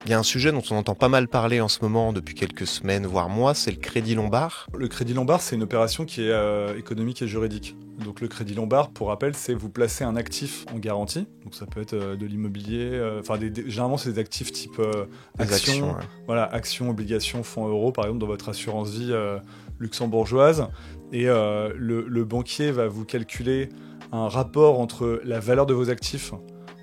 Il y a un sujet dont on entend pas mal parler en ce moment depuis quelques semaines, voire mois, c'est le crédit lombard. Le crédit lombard, c'est une opération qui est économique et juridique. Donc le crédit lombard, pour rappel, c'est vous placer un actif en garantie. Donc ça peut être de l'immobilier, généralement c'est des actifs type Des actions, ouais. voilà, actions, obligations, fonds euros, par exemple dans votre assurance vie luxembourgeoise. Et le banquier va vous calculer un rapport entre la valeur de vos actifs,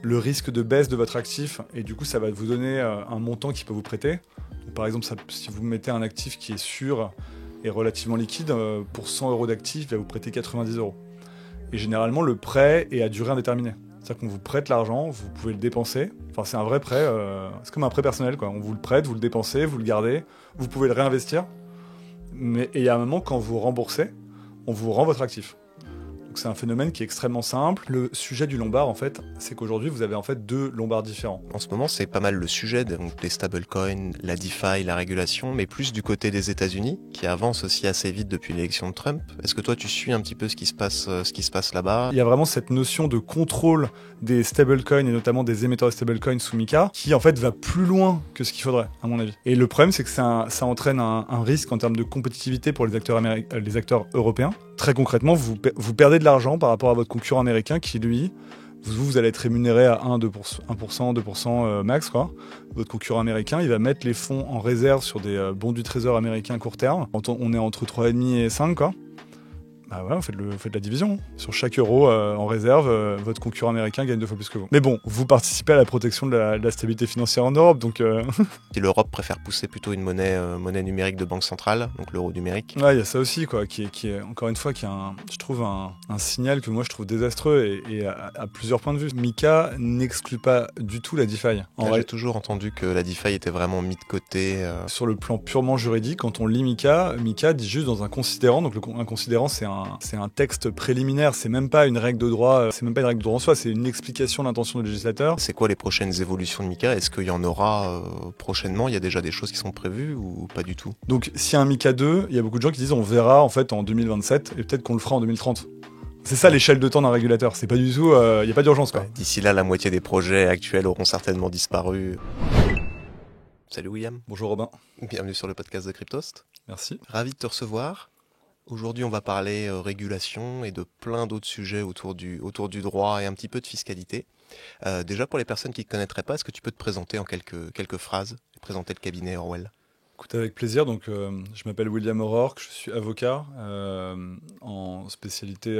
le risque de baisse de votre actif, et du coup ça va vous donner un montant qui peut vous prêter. Donc, par exemple, si vous mettez un actif qui est sûr et relativement liquide, pour 100 euros d'actif, il va vous prêter 90 euros. Et généralement, le prêt est à durée indéterminée. C'est-à-dire qu'on vous prête l'argent, vous pouvez le dépenser. Enfin, c'est un vrai prêt, c'est comme un prêt personnel, quoi. On vous le prête, vous le dépensez, vous le gardez, vous pouvez le réinvestir. Et il y a un moment, quand vous remboursez, on vous rend votre actif. Donc c'est un phénomène qui est extrêmement simple. Le sujet du lombard, en fait, c'est qu'aujourd'hui, vous avez en fait deux lombards différents. En ce moment, c'est pas mal le sujet, donc les stablecoins, la DeFi, la régulation, mais plus du côté des États-Unis, qui avancent aussi assez vite depuis l'élection de Trump. Est-ce que toi, tu suis un petit peu ce qui se passe là-bas? Il y a vraiment cette notion de contrôle des stablecoins et notamment des émetteurs de stablecoins sous MiCA qui en fait va plus loin que ce qu'il faudrait, à mon avis. Et le problème, c'est que ça entraîne un risque en termes de compétitivité pour les acteurs européens. Très concrètement, vous perdez de l'argent par rapport à votre concurrent américain qui, lui, vous allez être rémunéré à 1%, 2% max, quoi. Votre concurrent américain, il va mettre les fonds en réserve sur des bons du trésor américain court terme. On est entre 3,5 et 5, quoi. Bah ouais, faites la division. Sur chaque euro en réserve, votre concurrent américain gagne 2 fois plus que vous. Mais bon, vous participez à la protection de la stabilité financière en Europe, donc... Si l'Europe préfère pousser plutôt une monnaie numérique de banque centrale, donc l'euro numérique. Ouais, il y a ça aussi, quoi, qui est encore une fois, je trouve un signal que moi je trouve désastreux et à plusieurs points de vue. MiCA n'exclut pas du tout la DeFi. J'ai toujours entendu que la DeFi était vraiment mise de côté. Sur le plan purement juridique, quand on lit MiCA dit juste dans un considérant, donc un considérant c'est un texte préliminaire, c'est même pas une règle de droit, c'est même pas une règle de droit en soi, c'est une explication de l'intention du législateur. C'est quoi les prochaines évolutions de MiCA? Est-ce qu'il y en aura prochainement? Il y a déjà des choses qui sont prévues ou pas du tout? Donc s'il y a un MiCA 2, il y a beaucoup de gens qui disent on verra en fait en 2027 et peut-être qu'on le fera en 2030. C'est ça l'échelle de temps d'un régulateur, c'est pas du tout, il n'y a pas d'urgence, quoi. Ouais, d'ici là, la moitié des projets actuels auront certainement disparu. Salut William. Bonjour Robin. Bienvenue sur le podcast de Cryptost. Merci. Ravi de te recevoir. Aujourd'hui, on va parler régulation et de plein d'autres sujets autour du droit et un petit peu de fiscalité. Déjà, pour les personnes qui ne te connaîtraient pas, est-ce que tu peux te présenter en quelques phrases et présenter le cabinet Orwell? Écoute, avec plaisir. Donc, je m'appelle William O'Rourke, je suis avocat en spécialité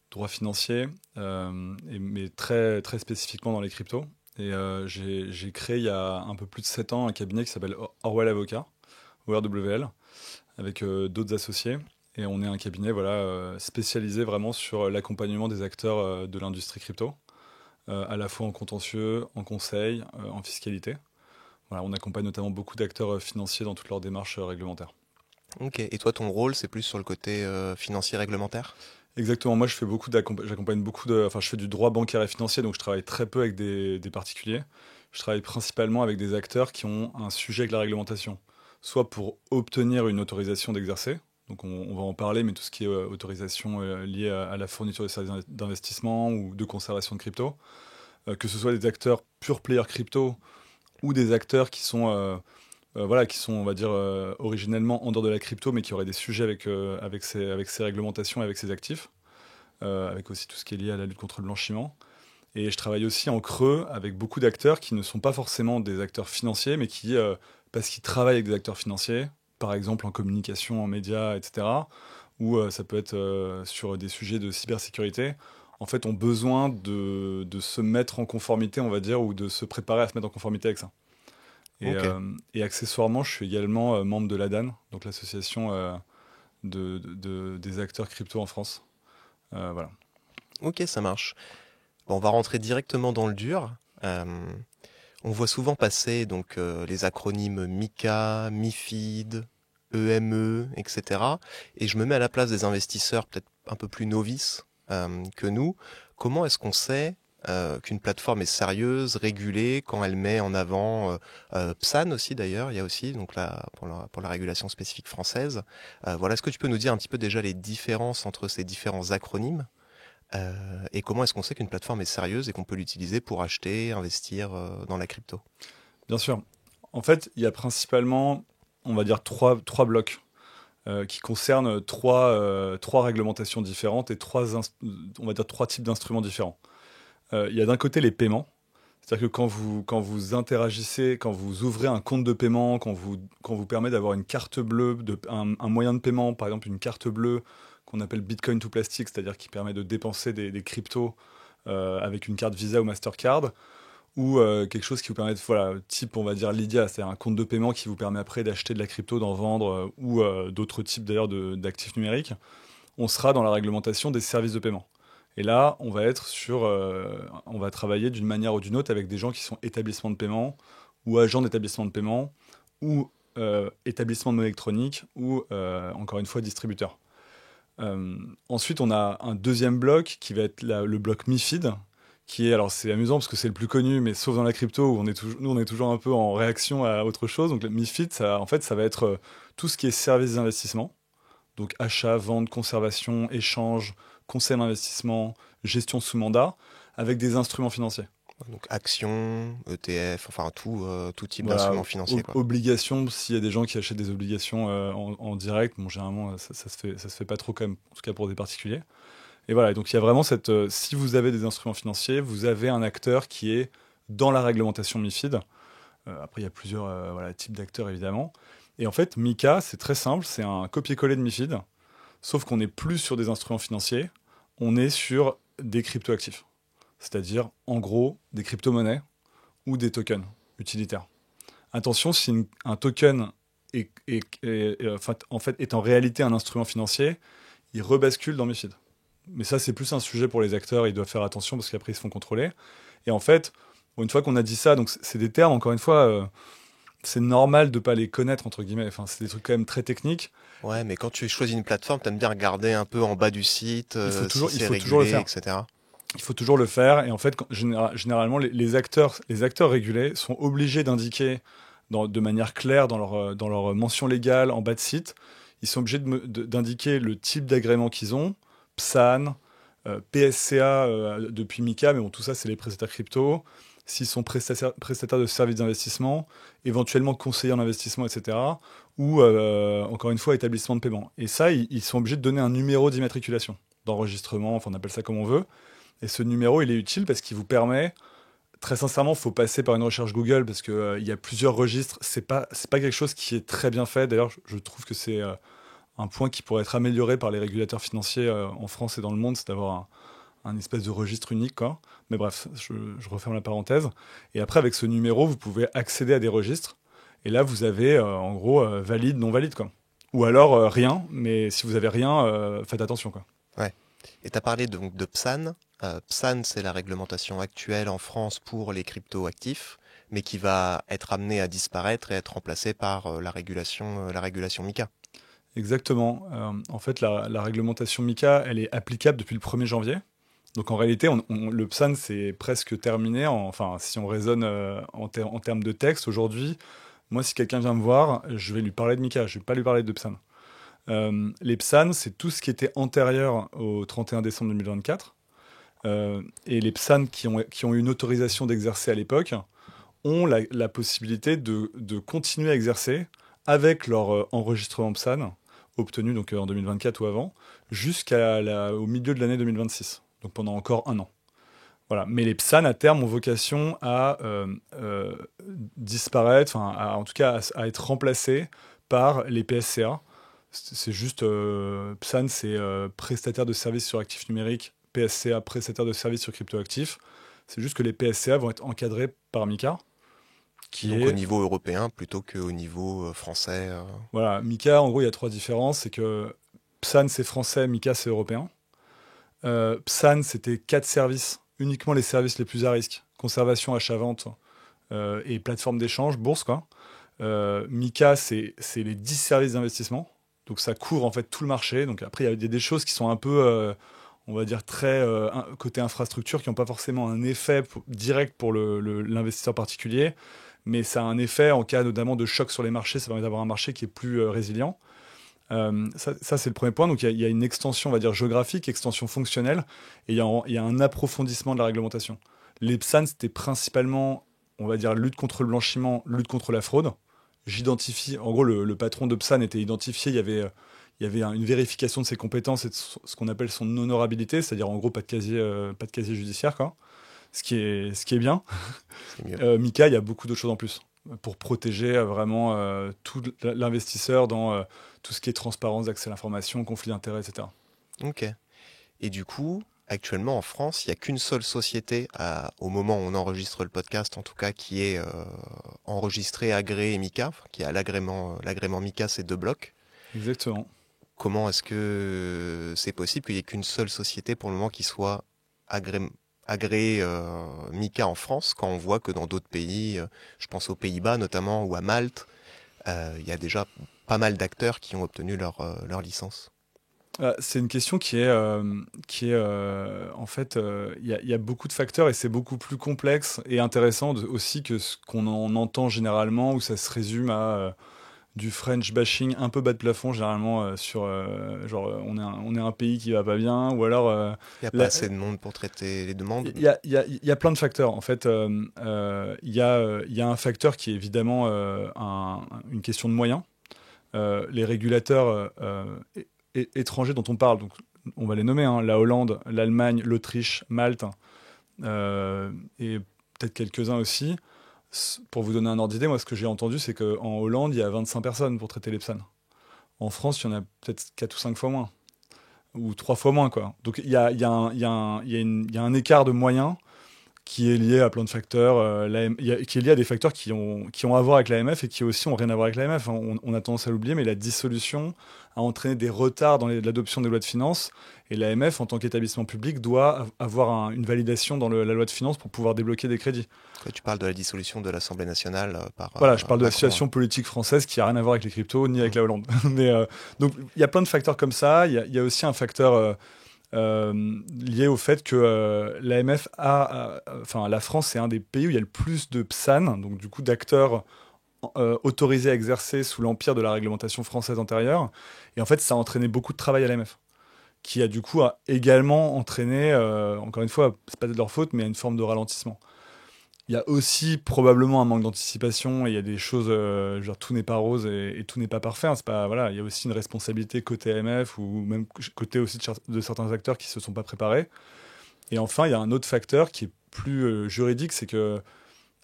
droit financier, mais très, très spécifiquement dans les cryptos. Et j'ai créé il y a un peu plus de 7 ans un cabinet qui s'appelle Orwell Avocat, ORWL, avec d'autres associés. Et on est un cabinet spécialisé vraiment sur l'accompagnement des acteurs de l'industrie crypto, à la fois en contentieux, en conseil, en fiscalité. Voilà, on accompagne notamment beaucoup d'acteurs financiers dans toutes leurs démarches réglementaires. Ok, et toi ton rôle c'est plus sur le côté financier réglementaire? Exactement, moi j'accompagne beaucoup je fais du droit bancaire et financier, donc je travaille très peu avec des particuliers. Je travaille principalement avec des acteurs qui ont un sujet avec la réglementation, soit pour obtenir une autorisation d'exercer, donc on va en parler, mais tout ce qui est autorisation liée à la fourniture de services d'investissement ou de conservation de crypto, que ce soit des acteurs pure player crypto ou des acteurs qui sont, on va dire, originellement en dehors de la crypto, mais qui auraient des sujets avec ces réglementations et avec ces actifs, avec aussi tout ce qui est lié à la lutte contre le blanchiment. Et je travaille aussi en creux avec beaucoup d'acteurs qui ne sont pas forcément des acteurs financiers, mais qui, parce qu'ils travaillent avec des acteurs financiers, par exemple en communication, en médias, etc., ou ça peut être sur des sujets de cybersécurité, en fait, ont besoin de se mettre en conformité, on va dire, ou de se préparer à se mettre en conformité avec ça. Ok. Et accessoirement, je suis également membre de l'ADAN, donc l'association des acteurs crypto en France. Voilà. Ok, ça marche. Bon, on va rentrer directement dans le dur. On voit souvent passer donc les acronymes MiCA, MiFID, EME, etc. Et je me mets à la place des investisseurs peut-être un peu plus novices que nous. Comment est-ce qu'on sait qu'une plateforme est sérieuse, régulée, quand elle met en avant PSAN aussi d'ailleurs, il y a aussi donc pour la régulation spécifique française. Voilà, est-ce que tu peux nous dire un petit peu déjà les différences entre ces différents acronymes? Et comment est-ce qu'on sait qu'une plateforme est sérieuse et qu'on peut l'utiliser pour acheter, investir dans la crypto? Bien sûr. En fait, il y a principalement, on va dire, trois blocs qui concernent trois réglementations différentes et on va dire, trois types d'instruments différents. Il y a d'un côté les paiements. C'est-à-dire que quand vous interagissez, quand vous ouvrez un compte de paiement, quand vous permet d'avoir une carte bleue, un moyen de paiement, par exemple une carte bleue qu'on appelle Bitcoin to Plastic, c'est-à-dire qui permet de dépenser des cryptos avec une carte Visa ou Mastercard, ou quelque chose qui vous permet, voilà, type on va dire Lydia, c'est un compte de paiement qui vous permet après d'acheter de la crypto, d'en vendre, ou d'autres types d'ailleurs d'actifs numériques, on sera dans la réglementation des services de paiement. Et là, on va travailler d'une manière ou d'une autre avec des gens qui sont établissements de paiement, ou agents d'établissement de paiement, ou établissements de monnaie électronique, ou encore une fois distributeurs. Ensuite, on a un deuxième bloc qui va être le bloc MIFID, qui est, alors c'est amusant parce que c'est le plus connu, mais sauf dans la crypto où nous on est toujours un peu en réaction à autre chose. Donc le MIFID, ça, en fait, ça va être tout ce qui est services d'investissement, donc achat, vente, conservation, échange, conseil d'investissement, gestion sous mandat, avec des instruments financiers. Donc actions, ETF, enfin tout type Voilà, d'instruments financiers, quoi. obligations, s'il y a des gens qui achètent des obligations en direct, bon, généralement, ça se fait pas trop quand même, en tout cas pour des particuliers. Et voilà, donc il y a vraiment si vous avez des instruments financiers, vous avez un acteur qui est dans la réglementation MiFID. Après, il y a plusieurs voilà, types d'acteurs, évidemment. Et en fait, MiCA, c'est très simple, c'est un copier-coller de MiFID, sauf qu'on n'est plus sur des instruments financiers, on est sur des cryptoactifs. C'est-à-dire, en gros, des crypto-monnaies ou des tokens utilitaires. Attention, si un token en fait, est en réalité un instrument financier, il rebascule dans MiFID. Mais ça, c'est plus un sujet pour les acteurs, ils doivent faire attention parce qu'après, ils se font contrôler. Et en fait, une fois qu'on a dit ça, donc c'est des termes, encore une fois, c'est normal de ne pas les connaître, entre guillemets. Enfin, c'est des trucs quand même très techniques. Ouais, mais quand tu choisis une plateforme, t'aimes bien regarder un peu en bas du site, si Il c'est faut toujours le régulé, faire. etc. Il faut toujours le faire. Et en fait, généralement, les acteurs régulés sont obligés d'indiquer de manière claire dans leur mention légale en bas de site, ils sont obligés d'indiquer le type d'agrément qu'ils ont, PSAN, PSCA depuis MiCA, mais bon, tout ça, c'est les prestataires crypto. S'ils sont prestataires de services d'investissement, éventuellement conseillers en investissement, etc. Ou, encore une fois, établissement de paiement. Et ça, ils sont obligés de donner un numéro d'immatriculation, d'enregistrement, enfin, on appelle ça comme on veut. Et ce numéro, il est utile parce qu'il vous permet, très sincèrement, il faut passer par une recherche Google parce qu'il y a plusieurs registres. C'est pas quelque chose qui est très bien fait. D'ailleurs, je trouve que c'est un point qui pourrait être amélioré par les régulateurs financiers en France et dans le monde, c'est d'avoir un espèce de registre unique, quoi. Mais bref, je referme la parenthèse. Et après, avec ce numéro, vous pouvez accéder à des registres. Et là, vous avez, en gros, valide, non valide, quoi. Ou alors rien, mais si vous avez rien, faites attention, quoi. Ouais. Et tu as parlé donc de PSAN. PSAN, c'est la réglementation actuelle en France pour les crypto-actifs, mais qui va être amenée à disparaître et être remplacée par la régulation MiCA. Exactement. En fait, la réglementation MiCA, elle est applicable depuis le 1er janvier. Donc en réalité, le PSAN, c'est presque terminé. Enfin, si on raisonne en termes de texte, aujourd'hui, moi, si quelqu'un vient me voir, je vais lui parler de MiCA, je ne vais pas lui parler de PSAN. Les PSAN, c'est tout ce qui était antérieur au 31 décembre 2024. Et les PSAN qui ont eu une autorisation d'exercer à l'époque ont la possibilité de continuer à exercer avec leur enregistrement PSAN, obtenu donc en 2024 ou avant, jusqu'au milieu de l'année 2026, donc pendant encore un an. Voilà. Mais les PSAN, à terme, ont vocation à disparaître, en tout cas à être remplacés par les PSCA. C'est juste, PSAN, c'est prestataire de services sur actifs numériques, PSCA, prestataire de services sur cryptoactifs. C'est juste que les PSCA vont être encadrés par MiCA, Donc au niveau européen plutôt qu'au niveau français. Voilà, MiCA, en gros, il y a trois différences. C'est que PSAN, c'est français, MiCA, c'est européen. PSAN, c'était 4 services, uniquement les services les plus à risque. Conservation, achat-vente et plateforme d'échange, bourse, quoi. MiCA, c'est les 10 services d'investissement. Donc ça couvre en fait tout le marché. Donc après, il y a des choses qui sont un peu, on va dire, très côté infrastructure, qui n'ont pas forcément un effet direct pour l'investisseur particulier. Mais ça a un effet en cas notamment de choc sur les marchés. Ça permet d'avoir un marché qui est plus résilient. Ça, c'est le premier point. Donc il y a une extension, on va dire, géographique, extension fonctionnelle, et il y a un approfondissement de la réglementation. Les PSAN, c'était principalement on va dire, lutte contre le blanchiment, lutte contre la fraude. J'identifie, en gros, le patron de PSAN était identifié, il y avait une vérification de ses compétences et de ce qu'on appelle son honorabilité, c'est-à-dire en gros pas de casier judiciaire, quoi. Ce qui est bien. C'est mieux. Mika, il y a beaucoup d'autres choses en plus pour protéger vraiment tout l'investisseur dans tout ce qui est transparence, d'accès à l'information, conflit d'intérêts, etc. Ok. Et du coup, actuellement en France, il n'y a qu'une seule société, au moment où on enregistre le podcast, en tout cas, qui est enregistrée, agréée MICA, enfin, qui a l'agrément MICA, c'est 2 blocs. Exactement. Comment est-ce que c'est possible qu'il n'y ait qu'une seule société pour le moment qui soit agréée MICA en France, quand on voit que dans d'autres pays, je pense aux Pays-Bas notamment, ou à Malte, il y a déjà pas mal d'acteurs qui ont obtenu leur licence. C'est une question en fait, il y a beaucoup de facteurs et c'est beaucoup plus complexe et intéressant aussi que ce qu'on en entend généralement, où ça se résume à du French bashing un peu bas de plafond, généralement sur genre on est un pays qui va pas bien, ou alors Il n'y a pas la- assez de monde pour traiter les demandes. il y a plein de facteurs. En fait, il y a un facteur qui est évidemment une question de moyens. Les régulateurs étrangers dont on parle, donc on va les nommer, hein, la Hollande, l'Allemagne, l'Autriche, Malte, et peut-être quelques-uns aussi. Pour vous donner un ordre d'idée, moi ce que j'ai entendu, c'est qu'en Hollande, il y a 25 personnes pour traiter les PSAN. En France, il y en a peut-être 4 ou 5 fois moins, ou 3 fois moins, quoi. Donc il y a un écart de moyens qui est lié à plein de facteurs, qui est lié à des facteurs qui ont à voir avec l'AMF et qui aussi ont rien à voir avec l'AMF. On a tendance à l'oublier, mais la dissolution a entraîné des retards dans l'adoption des lois de finances. Et l'AMF, en tant qu'établissement public, doit avoir une validation dans la loi de finances pour pouvoir débloquer des crédits. Quand tu parles de la dissolution de l'Assemblée nationale par Voilà, je parle de la Macron. situation politique française qui n'a rien à voir avec les cryptos ni avec Mm. la Hollande. Mais, donc, il y a plein de facteurs comme ça. Il y a aussi un facteur lié au fait que l'AMF enfin, la France, c'est un des pays où il y a le plus de PSAN, donc du coup d'acteurs autorisés à exercer sous l'empire de la réglementation française antérieure. Et en fait, ça a entraîné beaucoup de travail à l'AMF, qui a du coup également entraîné, encore une fois, c'est pas de leur faute, mais une forme de ralentissement. Il y a aussi probablement un manque d'anticipation et il y a des choses, genre tout n'est pas rose et tout n'est pas parfait, hein. C'est pas, voilà, il y a aussi une responsabilité côté AMF ou même côté aussi de certains acteurs qui se sont pas préparés. Et enfin, il y a un autre facteur qui est plus juridique, c'est que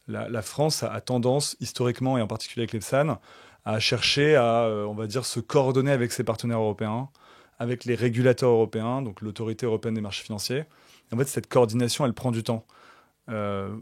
la France a tendance, historiquement et en particulier avec les PSAN, à chercher à, on va dire, se coordonner avec ses partenaires européens, avec les régulateurs européens, donc l'autorité européenne des marchés financiers. En fait, cette coordination, elle prend du temps. Euh,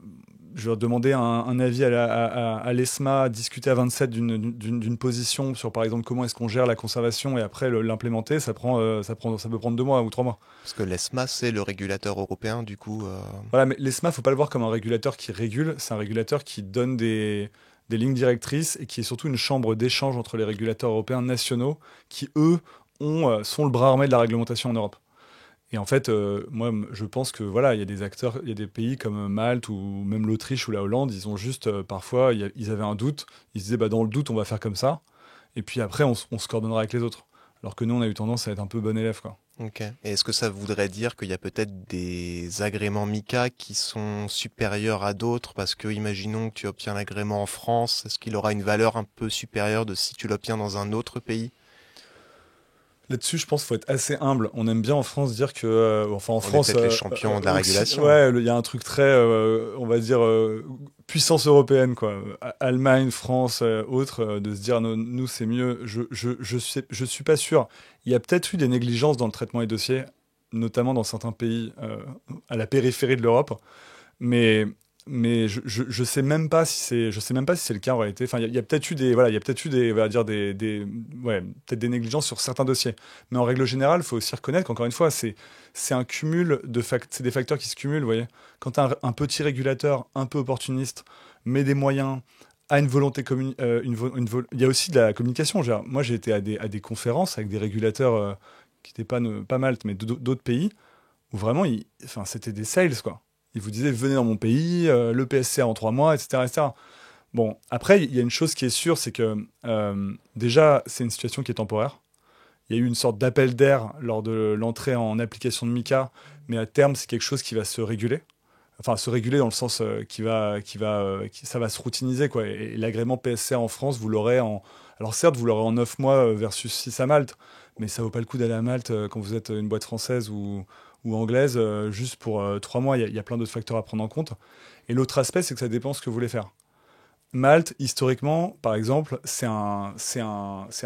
je leur demandais un avis à l'ESMA, discuter à 27 d'une position sur, par exemple, comment est-ce qu'on gère la conservation et après l'implémenter, ça peut prendre 2 mois ou 3 mois. Parce que l'ESMA, c'est le régulateur européen, du coup. Voilà, mais l'ESMA, faut pas le voir comme un régulateur qui régule, c'est un régulateur qui donne des lignes directrices et qui est surtout une chambre d'échange entre les régulateurs européens nationaux qui, eux, sont le bras armé de la réglementation en Europe. Et en fait, moi, je pense que voilà, il y a des acteurs, il y a des pays comme Malte ou même l'Autriche ou la Hollande, ils ont juste parfois, ils avaient un doute, ils se disaient bah dans le doute, on va faire comme ça, et puis après, on se coordonnera avec les autres. Alors que nous, on a eu tendance à être un peu bon élève, quoi. Ok. Et est-ce que ça voudrait dire qu'il y a peut-être des agréments MICA qui sont supérieurs à d'autres? Parce que, imaginons que tu obtiens l'agrément en France, est-ce qu'il aura une valeur un peu supérieure de si tu l'obtiens dans un autre pays? Là-dessus, je pense qu'il faut être assez humble. On aime bien en France dire que, enfin en On est France, peut-être les champions de la régulation. ouais, il y a un truc très, on va dire, puissance européenne, quoi. Allemagne, France, autres, de se dire nous c'est mieux. Je suis pas sûr. Il y a peut-être eu des négligences dans le traitement des dossiers, notamment dans certains pays à la périphérie de l'Europe, mais je sais même pas si c'est le cas en réalité. Enfin, il y a peut-être eu des, voilà, il y a peut-être eu des, on va dire ouais, peut-être des négligences sur certains dossiers. Mais en règle générale, il faut aussi reconnaître qu'encore une fois, c'est un cumul c'est des facteurs qui se cumulent, vous voyez. Quand un petit régulateur un peu opportuniste met des moyens, a une volonté commune, il y a aussi de la communication. Genre, moi, j'ai été à des conférences avec des régulateurs qui n'étaient pas Malte, mais d'autres pays, où vraiment, enfin, c'était des sales, quoi. Ils vous disaient, venez dans mon pays, le PSC en 3 mois, etc., etc. Bon, après, il y a une chose qui est sûre, c'est que déjà, c'est une situation qui est temporaire. Il y a eu une sorte d'appel d'air lors de l'entrée en application de MiCA, mais à terme, c'est quelque chose qui va se réguler. enfin se réguler dans le sens ça va se routiniser quoi. Et l'agrément PSC en France, vous l'aurez alors certes vous l'aurez en 9 mois versus 6 à Malte, mais ça vaut pas le coup d'aller à Malte quand vous êtes une boîte française ou anglaise juste pour 3 mois. Il y a plein d'autres facteurs à prendre en compte. Et l'autre aspect, c'est que ça dépend ce que vous voulez faire. Malte, historiquement, par exemple, c'est un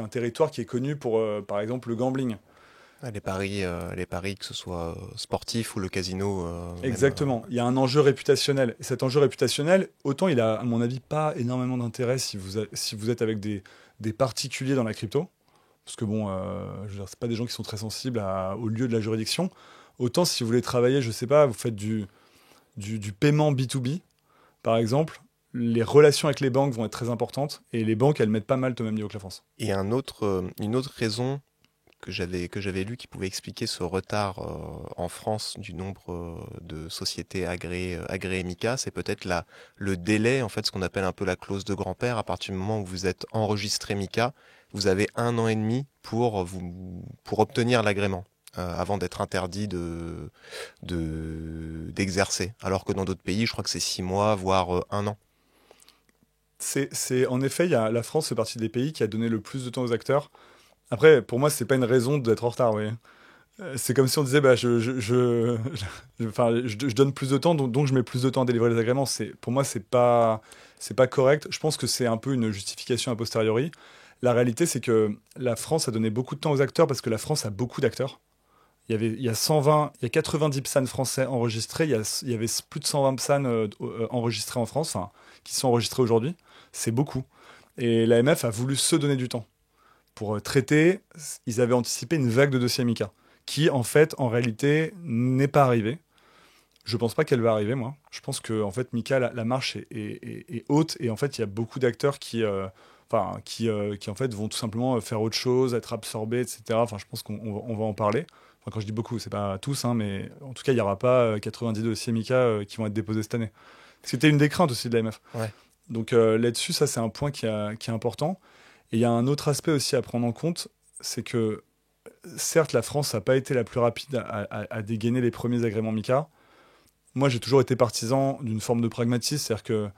territoire qui est connu pour, par exemple, le gambling. Les paris, que ce soit sportif ou le casino, même. Exactement. Il y a un enjeu réputationnel. Et cet enjeu réputationnel, autant il a, à mon avis, pas énormément d'intérêt si vous êtes avec des particuliers dans la crypto. Parce que bon, je veux dire, c'est pas des gens qui sont très sensibles au lieu de la juridiction. Autant si vous voulez travailler, je sais pas, vous faites du paiement B2B, par exemple, les relations avec les banques vont être très importantes. Et les banques, elles mettent pas mal au même niveau que la France. Et une autre raison que j'avais lu qui pouvait expliquer ce retard en France du nombre de sociétés agréées MiCA, c'est peut-être le délai, en fait, ce qu'on appelle un peu la clause de grand-père. À partir du moment où vous êtes enregistré MiCA, vous avez 1 an et demi pour obtenir l'agrément. Avant d'être interdit d'exercer. Alors que dans d'autres pays, je crois que c'est 6 mois, voire 1 an. En effet, la France fait partie des pays qui a donné le plus de temps aux acteurs. Après, pour moi, c'est pas une raison d'être en retard, oui. C'est comme si on disait, bah, enfin, je donne plus de temps, donc je mets plus de temps à délivrer les agréments. Pour moi, c'est pas correct. Je pense que c'est un peu une justification a posteriori. La réalité, c'est que la France a donné beaucoup de temps aux acteurs parce que la France a beaucoup d'acteurs. Il y a 120, il y a 90 PSAN français enregistrés. Il y avait plus de 120 PSAN enregistrés en France, enfin, qui sont enregistrés aujourd'hui. C'est beaucoup. Et l'AMF a voulu se donner du temps pour traiter. Ils avaient anticipé une vague de dossiers MiCA qui, en fait, en réalité, n'est pas arrivée. Je pense pas qu'elle va arriver, moi. Je pense que, en fait, MiCA, la marche est haute et en fait, il y a beaucoup d'acteurs qui en fait vont tout simplement faire autre chose, être absorbés, etc. Enfin, je pense qu'on va en parler. Enfin, quand je dis beaucoup, c'est pas tous, hein, mais en tout cas, il n'y aura pas 90 dossiers MiCA qui vont être déposés cette année. C'était une des craintes aussi de l'AMF. Ouais. Donc là-dessus, ça, c'est un point qui est important. Et il y a un autre aspect aussi à prendre en compte, c'est que certes, la France n'a pas été la plus rapide à dégainer les premiers agréments MiCA. Moi, j'ai toujours été partisan d'une forme de pragmatisme, c'est-à-dire que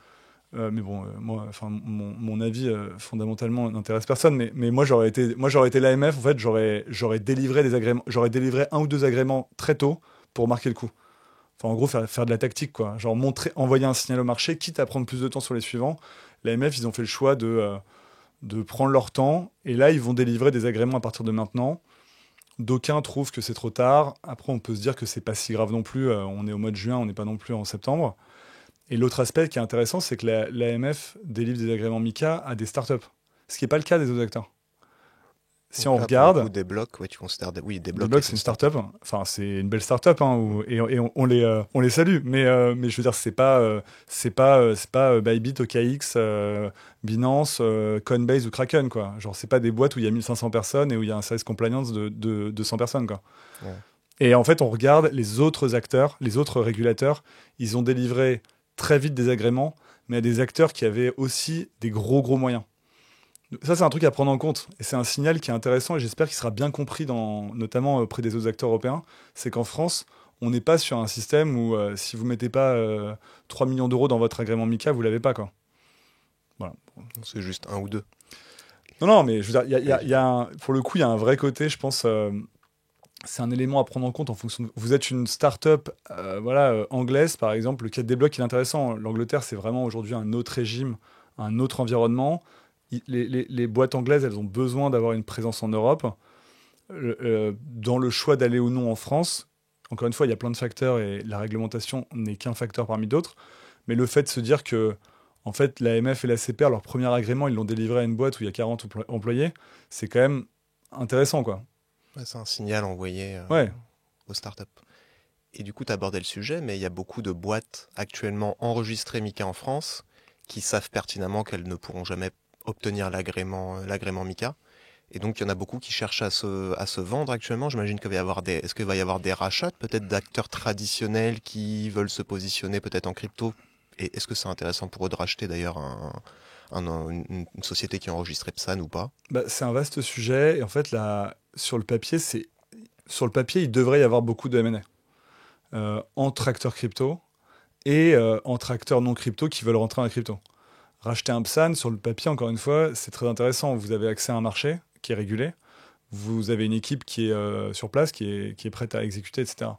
mais bon, moi, enfin, mon avis fondamentalement n'intéresse personne. Mais moi, j'aurais été l'AMF. En fait, j'aurais délivré des agréments, j'aurais délivré 1 ou 2 agréments très tôt pour marquer le coup. Enfin, en gros, faire de la tactique, quoi. Genre envoyer un signal au marché, quitte à prendre plus de temps sur les suivants. L'AMF, ils ont fait le choix de prendre leur temps. Et là, ils vont délivrer des agréments à partir de maintenant. D'aucuns trouvent que c'est trop tard. Après, on peut se dire que c'est pas si grave non plus. On est au mois de juin, on n'est pas non plus en septembre. Et l'autre aspect qui est intéressant, c'est que l'AMF délivre des agréments MiCA à des startups, ce qui n'est pas le cas des autres acteurs. Si Donc on là, regarde, pour le coup, Desblocs, ouais, tu considères... Oui, Desblocs Deblock, est c'est une une startup. startup. Enfin, c'est une belle startup, hein, et on les salue. Mais je veux dire, c'est pas Bybit, OKX, Binance, Coinbase ou Kraken, quoi. Genre, c'est pas des boîtes où il y a 1500 personnes et où il y a un service compliance de 200 personnes, quoi. Ouais. Et en fait, on regarde les autres acteurs, les autres régulateurs, ils ont délivré très vite des agréments, mais à des acteurs qui avaient aussi des gros moyens. Ça, c'est un truc à prendre en compte. Et c'est un signal qui est intéressant et j'espère qu'il sera bien compris, notamment auprès des autres acteurs européens. C'est qu'en France, on n'est pas sur un système où si vous ne mettez pas 3 millions d'euros dans votre agrément MiCA, vous ne l'avez pas, quoi. Voilà. C'est juste 1 ou 2. Non, mais je veux dire, pour le coup, il y a un vrai côté, je pense. C'est un élément à prendre en compte en fonction de... Vous êtes une start-up anglaise, par exemple. Le cas de Deblock, il est intéressant. L'Angleterre, c'est vraiment aujourd'hui un autre régime, un autre environnement. Les boîtes anglaises, elles ont besoin d'avoir une présence en Europe. Dans le choix d'aller ou non en France, encore une fois, il y a plein de facteurs et la réglementation n'est qu'un facteur parmi d'autres. Mais le fait de se dire que en fait, l'AMF et la CPR, leur premier agrément, ils l'ont délivré à une boîte où il y a 40 employés, c'est quand même intéressant, quoi. Ouais, c'est un signal envoyé Ouais. aux startups. Et du coup, tu as abordé le sujet, mais il y a beaucoup de boîtes actuellement enregistrées MiCA en France qui savent pertinemment qu'elles ne pourront jamais obtenir l'agrément MiCA. Et donc, il y en a beaucoup qui cherchent à se vendre actuellement. J'imagine est-ce qu'il va y avoir des rachats peut-être d'acteurs traditionnels qui veulent se positionner peut-être en crypto? Et est-ce que c'est intéressant pour eux de racheter d'ailleurs une société qui est enregistrée PSAN ou pas? Bah, c'est un vaste sujet. Et en fait, là, sur le papier, il devrait y avoir beaucoup de M&A entre acteurs crypto et entre acteurs non crypto qui veulent rentrer dans la crypto. Racheter un PSAN, sur le papier, encore une fois, c'est très intéressant. Vous avez accès à un marché qui est régulé. Vous avez une équipe qui est sur place, qui est prête à exécuter, etc.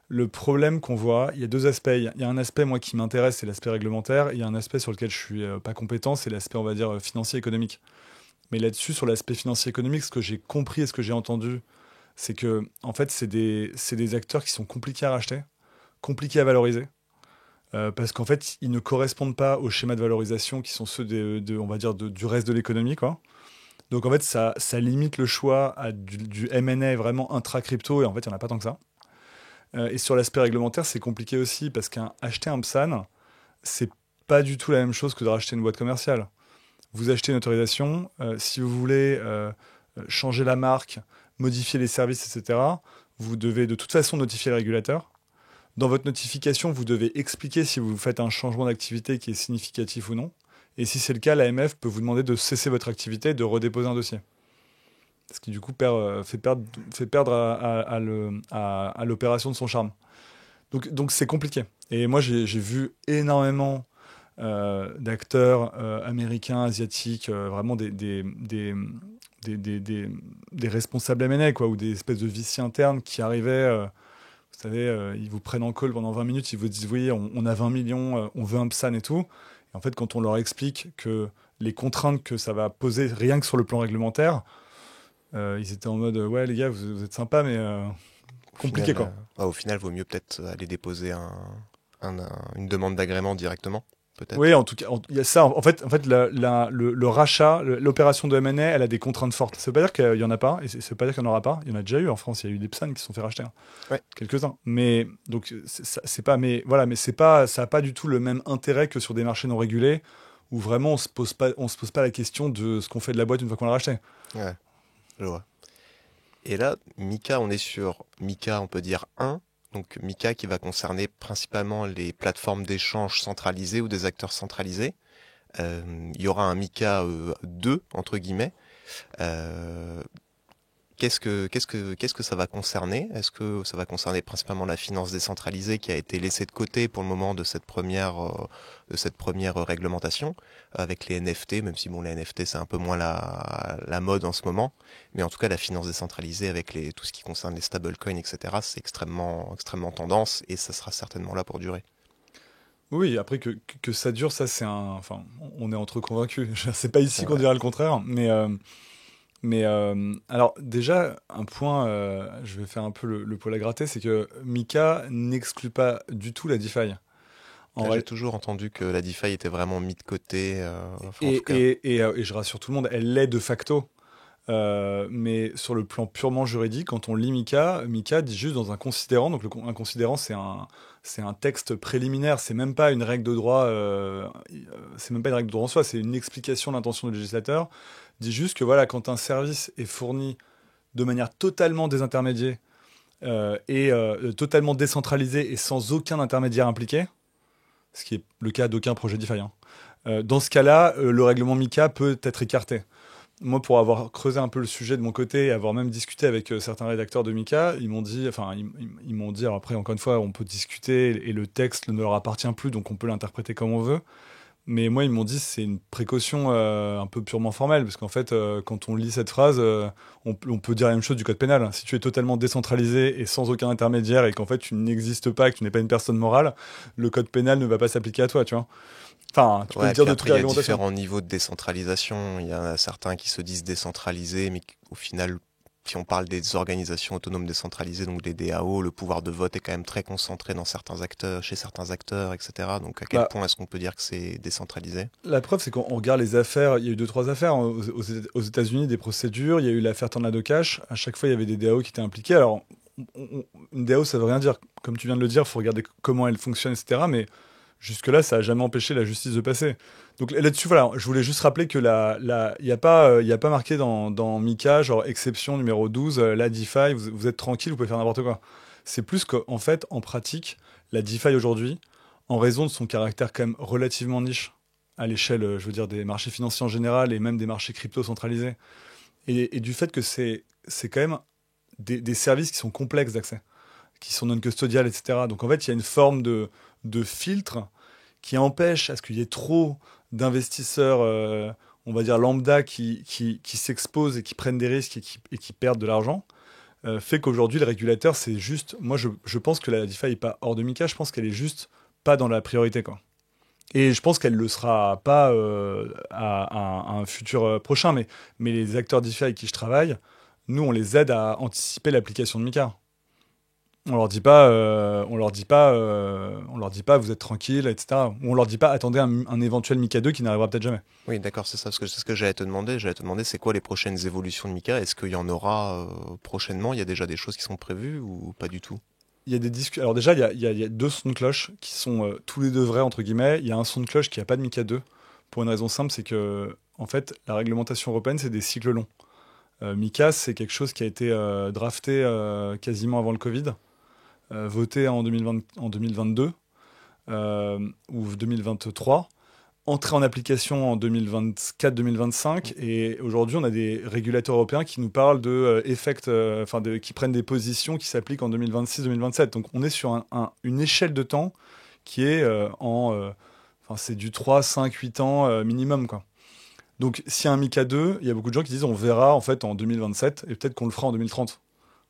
Le problème qu'on voit, il y a deux aspects. Il y a un aspect, moi, qui m'intéresse, c'est l'aspect réglementaire. Il y a un aspect sur lequel je suis pas compétent, c'est l'aspect, on va dire, financier économique. Mais là-dessus, sur l'aspect financier économique, ce que j'ai compris et ce que j'ai entendu, c'est que, en fait, c'est des acteurs qui sont compliqués à racheter, compliqués à valoriser. Parce qu'en fait, ils ne correspondent pas aux schémas de valorisation qui sont ceux on va dire, du reste de l'économie, quoi. Donc, en fait, ça limite le choix à du M&A vraiment intra-crypto, et en fait, il n'y en a pas tant que ça. Et sur l'aspect réglementaire, c'est compliqué aussi, parce qu'acheter un PSAN, c'est pas du tout la même chose que de racheter une boîte commerciale. Vous achetez une autorisation, si vous voulez changer la marque, modifier les services, etc., vous devez de toute façon notifier le régulateur. Dans votre notification, vous devez expliquer si vous faites un changement d'activité qui est significatif ou non. Et si c'est le cas, l'AMF peut vous demander de cesser votre activité et de redéposer un dossier. Ce qui, du coup, fait perdre à l'opération de son charme. Donc c'est compliqué. Et moi, j'ai vu énormément d'acteurs américains, asiatiques, vraiment des responsables M&A, quoi, ou des espèces de VC internes qui arrivaient... vous savez, ils vous prennent en call pendant 20 minutes, ils vous disent oui, on a 20 millions, on veut un PSAN et tout. Et en fait, quand on leur explique que les contraintes que ça va poser rien que sur le plan réglementaire, ils étaient en mode ouais les gars, vous êtes sympas, mais compliqué quoi. Au final, vaut mieux peut-être aller déposer une demande d'agrément directement, peut-être. Oui, en tout cas, il y a ça. En fait, le rachat, l'opération de M&A, elle a des contraintes fortes. Ça veut pas dire qu'il y en a pas, et ça veut pas dire qu'il y en aura pas. Il y en a déjà eu en France. Il y a eu des PSAN qui se sont fait racheter, hein. Ouais. Quelques-uns. Mais donc c'est pas, mais voilà, mais c'est pas, ça a pas du tout le même intérêt que sur des marchés non régulés où vraiment on se pose pas la question de ce qu'on fait de la boîte une fois qu'on l'a racheté. Ouais, je vois. Et là, Mika, on est sur Mika, on peut dire 1. Donc Mika qui va concerner principalement les plateformes d'échange centralisées ou des acteurs centralisés. Il y aura un Mika 2, entre guillemets. Euh, qu'est-ce que ça va concerner? Est-ce que ça va concerner principalement la finance décentralisée qui a été laissée de côté pour le moment de cette première réglementation avec les NFT, même si bon, les NFT c'est un peu moins la mode en ce moment, mais en tout cas la finance décentralisée avec tout ce qui concerne les stablecoins, etc., c'est extrêmement tendance et ça sera certainement là pour durer. Oui, après que ça dure, ça c'est un, enfin, on est entre convaincus. C'est pas ici qu'on Ouais. dira le contraire, mais alors déjà, un point, je vais faire un peu le poil à gratter, c'est que Mika n'exclut pas du tout la DeFi. En J'ai vrai, toujours entendu que la DeFi était vraiment mis de côté, enfin en tout et, cas. et je rassure tout le monde, elle l'est de facto. Mais sur le plan purement juridique, quand on lit Mika, Mika dit juste dans un considérant. Donc un considérant, c'est un texte préliminaire. C'est même pas une règle de droit. C'est même pas une règle de droit en soi. C'est une explication de l'intention du législateur. Dit juste que voilà, quand un service est fourni de manière totalement désintermédiée et totalement décentralisée et sans aucun intermédiaire impliqué, ce qui est le cas d'aucun projet DeFi, hein. Dans ce cas-là, le règlement Mika peut être écarté. Moi, pour avoir creusé un peu le sujet de mon côté et avoir même discuté avec certains rédacteurs de Mika, ils m'ont dit, enfin, ils m'ont dit, alors après, encore une fois, on peut discuter et le texte ne leur appartient plus, donc on peut l'interpréter comme on veut. Mais moi, ils m'ont dit, c'est une précaution un peu purement formelle, parce qu'en fait, quand on lit cette phrase, on peut dire la même chose du code pénal. Si tu es totalement décentralisé et sans aucun intermédiaire et qu'en fait, tu n'existes pas, que tu n'es pas une personne morale, le code pénal ne va pas s'appliquer à toi, tu vois. Enfin, tu peux le Ouais, dire puis de après, toute il y a réglementation. différents niveaux de décentralisation. Il y en a certains qui se disent décentralisés, mais au final, si on parle des organisations autonomes décentralisées, donc des DAO, le pouvoir de vote est quand même très concentré dans certains acteurs, chez certains acteurs, etc. Donc à quel Bah, point est-ce qu'on peut dire que c'est décentralisé? la preuve, c'est qu'on regarde les affaires. Il y a eu deux, trois affaires hein, aux États-Unis, des procédures. Il y a eu l'affaire Tornado Cash. À chaque fois, il y avait des DAO qui étaient impliqués. Alors, une DAO, ça veut rien dire. Comme tu viens de le dire, il faut regarder comment elle fonctionne, etc. Mais jusque-là, ça n'a jamais empêché la justice de passer. Donc là-dessus, voilà, je voulais juste rappeler que il y a pas marqué dans Mika, genre exception numéro 12, la DeFi, vous êtes tranquille, vous pouvez faire n'importe quoi. C'est plus qu'en fait, en pratique, la DeFi aujourd'hui, en raison de son caractère quand même relativement niche, à l'échelle, je veux dire, des marchés financiers en général et même des marchés crypto centralisés, et du fait que c'est quand même des services qui sont complexes d'accès, qui sont non custodiales, etc. Donc en fait, il y a une forme de filtre qui empêche à ce qu'il y ait trop d'investisseurs, on va dire lambda, qui s'exposent et qui prennent des risques et qui perdent de l'argent, fait qu'aujourd'hui, le régulateur, c'est juste... Moi, je pense que la DeFi n'est pas hors de Mika, je pense qu'elle est juste pas dans la priorité, quoi. Et je pense qu'elle ne le sera pas à un futur prochain, mais les acteurs DeFi avec qui je travaille, nous, on les aide à anticiper l'application de Mika. On leur dit pas, vous êtes tranquille, etc. Ou on leur dit pas, attendez un éventuel Mika 2 qui n'arrivera peut-être jamais. Oui, d'accord, c'est ça. Parce que c'est ce que j'allais te demander. J'allais te demander, c'est quoi les prochaines évolutions de Mika? Est-ce qu'il y en aura prochainement? Il y a déjà des choses qui sont prévues ou pas du tout? Il y a des discussions. Alors déjà, il y a deux sons de cloche qui sont tous les deux vrais, entre guillemets. Il y a un son de cloche qui n'a pas de Mika 2, pour une raison simple, c'est que, en fait, la réglementation européenne, c'est des cycles longs. Mika, c'est quelque chose qui a été drafté quasiment avant le Covid, voté en 2022 ou 2023, entré en application en 2024-2025, et aujourd'hui on a des régulateurs européens qui nous parlent de qui prennent des positions qui s'appliquent en 2026-2027. Donc on est sur une échelle de temps qui est c'est du 3, 5, 8 ans minimum, quoi. Donc s'il y a un Mika 2, il y a beaucoup de gens qui disent on verra en fait en 2027 et peut-être qu'on le fera en 2030.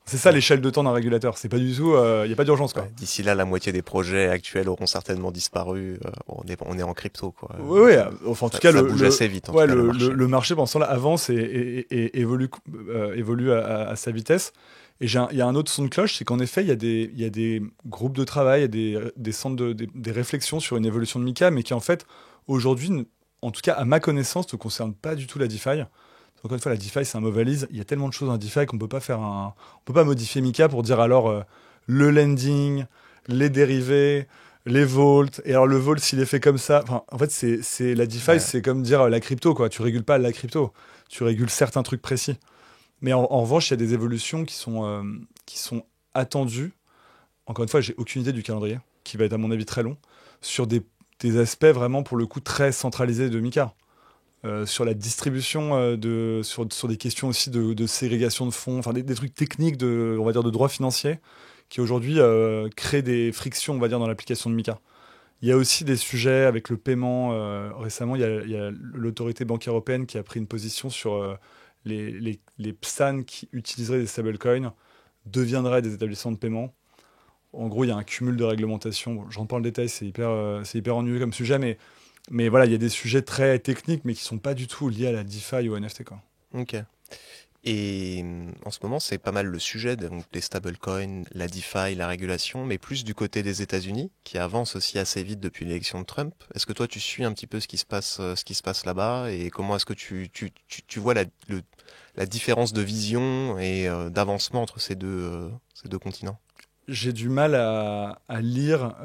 C'est ça l'échelle de temps d'un régulateur. C'est pas du tout, il n'y a pas d'urgence, quoi. Ouais, d'ici là, la moitié des projets actuels auront certainement disparu. On est en crypto, quoi. Oui, enfin en tout cas ça bouge assez vite. En tout cas, le marché pendant ce temps-là avance et évolue à sa vitesse. Et il y a un autre son de cloche, c'est qu'en effet, il y a des groupes de travail, il y a des centres des réflexions sur une évolution de Mika, mais qui en fait, aujourd'hui, en tout cas à ma connaissance, ne concerne pas du tout la DeFi. Encore une fois, la DeFi, c'est un mot valise. Il y a tellement de choses dans la DeFi qu'on peut pas on peut pas modifier Mika pour dire alors le lending, les dérivés, les vaults. Et alors le vault, s'il est fait comme ça, enfin, en fait, c'est la DeFi, c'est comme dire la crypto, quoi. Tu régules pas la crypto, tu régules certains trucs précis. Mais en revanche, il y a des évolutions qui sont attendues. Encore une fois, j'ai aucune idée du calendrier, qui va être à mon avis très long, sur des aspects vraiment pour le coup très centralisés de Mika. Sur la distribution, sur des questions aussi de ségrégation de fonds, enfin des trucs techniques on va dire de droit financier qui aujourd'hui créent des frictions, on va dire, dans l'application de Mika. Il y a aussi des sujets avec le paiement. Récemment, il y a l'autorité bancaire européenne qui a pris une position sur les PSAN qui utiliseraient des stablecoins deviendraient des établissements de paiement. En gros, il y a un cumul de réglementation. Bon, je rentre pas dans le détail, c'est hyper ennuyeux comme sujet, mais voilà, il y a des sujets très techniques, mais qui sont pas du tout liés à la DeFi ou au NFT, quoi. Ok. Et en ce moment, c'est pas mal le sujet, donc les stablecoins, la DeFi, la régulation, mais plus du côté des États-Unis, qui avance aussi assez vite depuis l'élection de Trump. Est-ce que toi, tu suis un petit peu ce qui se passe là-bas, et comment est-ce que tu vois la différence de vision et d'avancement entre ces deux continents? J'ai du mal à lire.